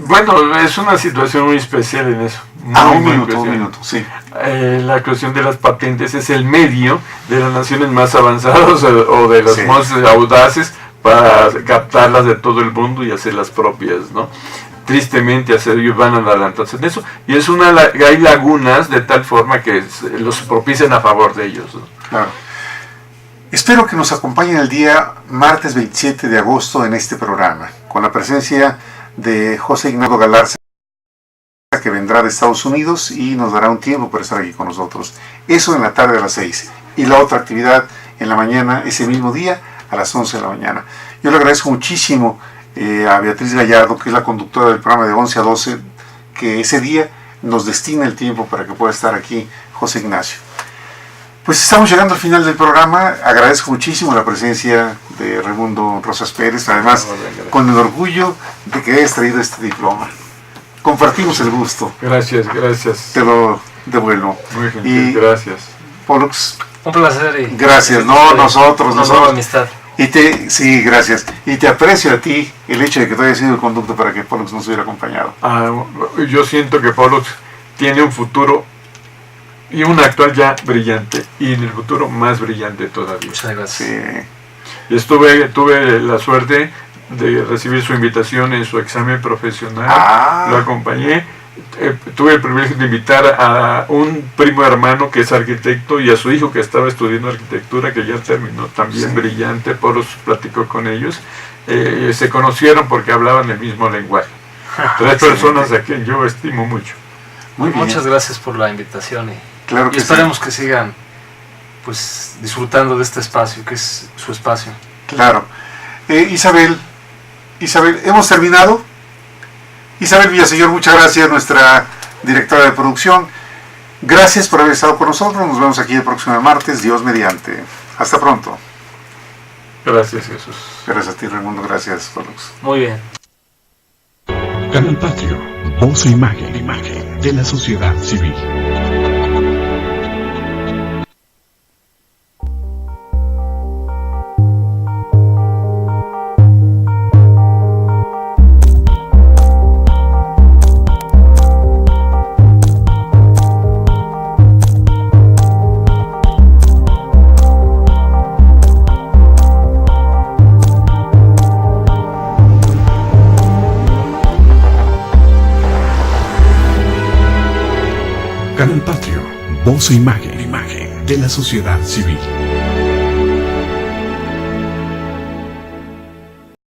Bueno, es una situación muy especial en eso. Un Muy minuto, especial. sí. La cuestión de las patentes es el medio de las naciones más avanzadas o de las Sí. más audaces para captarlas de todo el mundo y hacerlas propias, ¿no? Tristemente ellos van adelantarse en eso, y hay lagunas de tal forma que los propician a favor de ellos, ¿no? Claro. Espero que nos acompañen el día martes 27 de agosto en este programa, con la presencia de José Ignacio Galarza, que vendrá de Estados Unidos y nos dará un tiempo para estar aquí con nosotros. Eso en la tarde a las 6. Y la otra actividad en la mañana, ese mismo día, a las 11 de la mañana. Yo le agradezco muchísimo a Beatriz Gallardo, que es la conductora del programa de 11 a 12, que ese día nos destina el tiempo para que pueda estar aquí José Ignacio. Pues estamos llegando al final del programa. Agradezco muchísimo la presencia de Raimundo Rosas Pérez, además con el orgullo de que hayas traído este diploma. Compartimos el gusto. Gracias. Te lo devuelvo. Muy gentil, Y gracias. Pollux, Un placer. gracias. No, nosotros. Una nueva amistad. Sí, gracias. Y te aprecio a ti el hecho de que tú hayas sido el conducto para que Pollux nos hubiera acompañado. Yo siento que Pollux tiene un futuro y un actual ya brillante, y en el futuro más brillante todavía. Muchas gracias. Sí. Tuve la suerte de recibir su invitación en su examen profesional, lo acompañé tuve el privilegio de invitar a un primo hermano que es arquitecto y a su hijo que estaba estudiando arquitectura, que ya terminó también brillante, por eso platicó con ellos. Se conocieron porque hablaban el mismo lenguaje. 3 personas a quien yo estimo mucho. Muy bien. Muchas gracias por la invitación Claro que y esperemos sí. que sigan pues disfrutando de este espacio, que es su espacio. Claro. Isabel, hemos terminado. Isabel Villaseñor, muchas gracias, nuestra directora de producción. Gracias por haber estado con nosotros. Nos vemos aquí el próximo martes, Dios mediante. Hasta pronto. Gracias, Jesús. Gracias a ti, Raimundo. Gracias, Pollux. Muy bien. Canal Patrio, voz e imagen de la sociedad civil. Canal Patrio, voz e imagen de la sociedad civil.